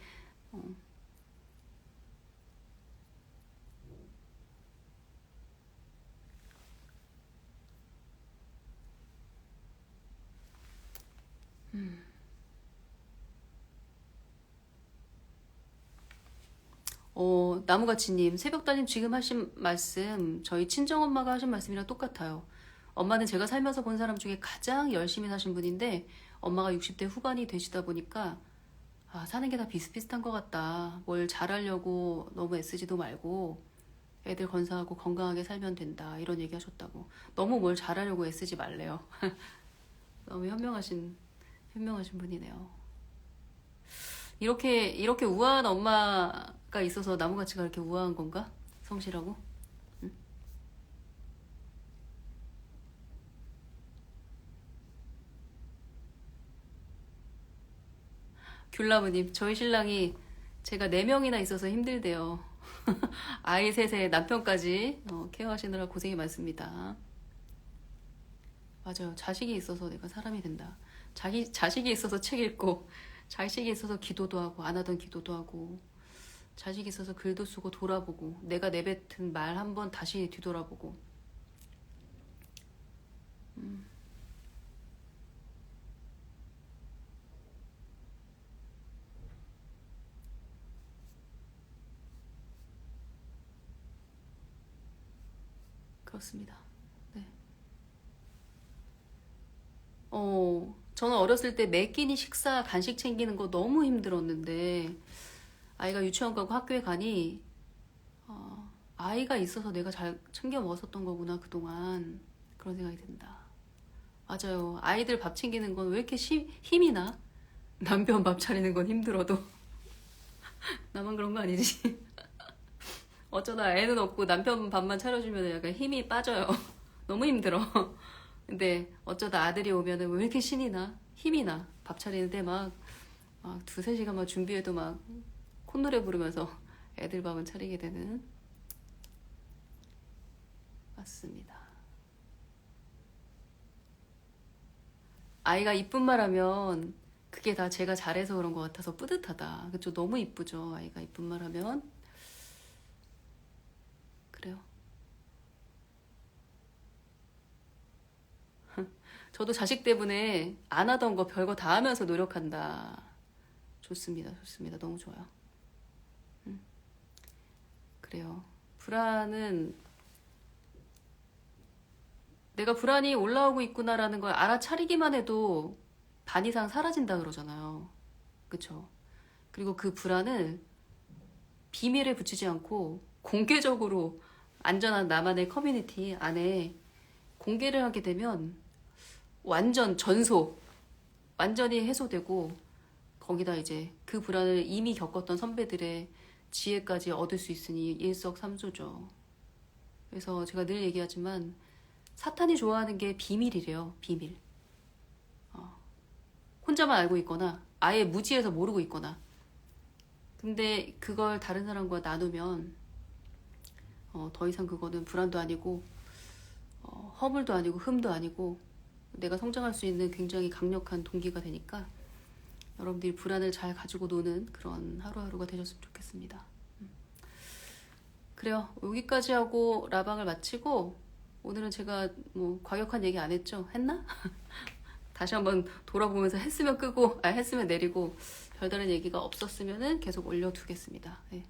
나무가치님, 새벽달님 지금 하신 말씀 저희 친정엄마가 하신 말씀이랑 똑같아요. 엄마는 제가 살면서 본 사람 중에 가장 열심히 사신 분인데 엄마가 60대 후반이 되시다 보니까 사는 게 다 비슷비슷한 것 같다. 뭘 잘하려고 너무 애쓰지도 말고 애들 건사하고 건강하게 살면 된다. 이런 얘기 하셨다고. 너무 뭘 잘하려고 애쓰지 말래요. 너무 현명하신 분이네요. 이렇게 우아한 엄마가 있어서 나무가치가 이렇게 우아한 건가? 성실하고? 응? 귤나무님, 저희 신랑이 제가 4명이나 있어서 힘들대요. 아이 셋에 남편까지 케어하시느라 고생이 많습니다. 맞아요. 자식이 있어서 내가 사람이 된다. 자식이 있어서 책 읽고, 자식이 있어서 기도도 하고, 안 하던 기도도 하고, 자식이 있어서 글도 쓰고 돌아보고, 내가 내뱉은 말 한 번 다시 뒤돌아보고. 그렇습니다. 네. 저는 어렸을 때 매 끼니 식사, 간식 챙기는 거 너무 힘들었는데, 아이가 유치원 가고 학교에 가니, 아이가 있어서 내가 잘 챙겨 먹었었던 거구나, 그동안. 그런 생각이 든다. 맞아요. 아이들 밥 챙기는 건 왜 이렇게 힘이 나? 남편 밥 차리는 건 힘들어도. 나만 그런 거 아니지? 어쩌다 애는 없고 남편 밥만 차려주면 약간 힘이 빠져요. 너무 힘들어. 근데 어쩌다 아들이 오면은 왜 이렇게 신이 나? 힘이 나. 밥 차리는데 막 2~3시간만 준비해도 막 콧노래 부르면서 애들 밥은 차리게 되는. 맞습니다. 아이가 이쁜 말 하면 그게 다 제가 잘해서 그런 것 같아서 뿌듯하다. 그쵸? 너무 이쁘죠? 아이가 이쁜 말 하면. 그래요. 저도 자식 때문에 안 하던 거 별거 다 하면서 노력한다. 좋습니다. 좋습니다. 너무 좋아요. 그래요. 불안은 내가 불안이 올라오고 있구나라는 걸 알아차리기만 해도 반 이상 사라진다 그러잖아요. 그쵸? 그리고 그 불안을 비밀에 붙이지 않고 공개적으로 안전한 나만의 커뮤니티 안에 공개를 하게 되면 완전 전소, 완전히 해소되고 거기다 이제 그 불안을 이미 겪었던 선배들의 지혜까지 얻을 수 있으니 일석삼조죠. 그래서 제가 늘 얘기하지만 사탄이 좋아하는 게 비밀이래요. 비밀. 혼자만 알고 있거나 아예 무지해서 모르고 있거나. 근데 그걸 다른 사람과 나누면 더 이상 그거는 불안도 아니고 허물도 아니고 흠도 아니고 내가 성장할 수 있는 굉장히 강력한 동기가 되니까 여러분들이 불안을 잘 가지고 노는 그런 하루하루가 되셨으면 좋겠습니다. 그래요. 여기까지 하고 라방을 마치고 오늘은 제가 뭐 과격한 얘기 안 했죠? 했나? 다시 한번 돌아보면서 했으면 끄고 했으면 내리고 별다른 얘기가 없었으면은 계속 올려두겠습니다. 네.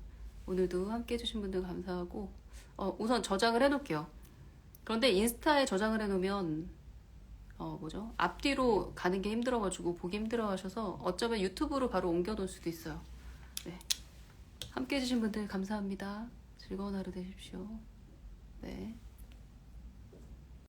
오늘도 함께 해주신 분들 감사하고 우선 저장을 해놓을게요. 그런데 인스타에 저장을 해놓으면 앞뒤로 가는 게 힘들어가지고 보기 힘들어하셔서 어쩌면 유튜브로 바로 옮겨놓을 수도 있어요. 네. 함께 해주신 분들 감사합니다. 즐거운 하루 되십시오.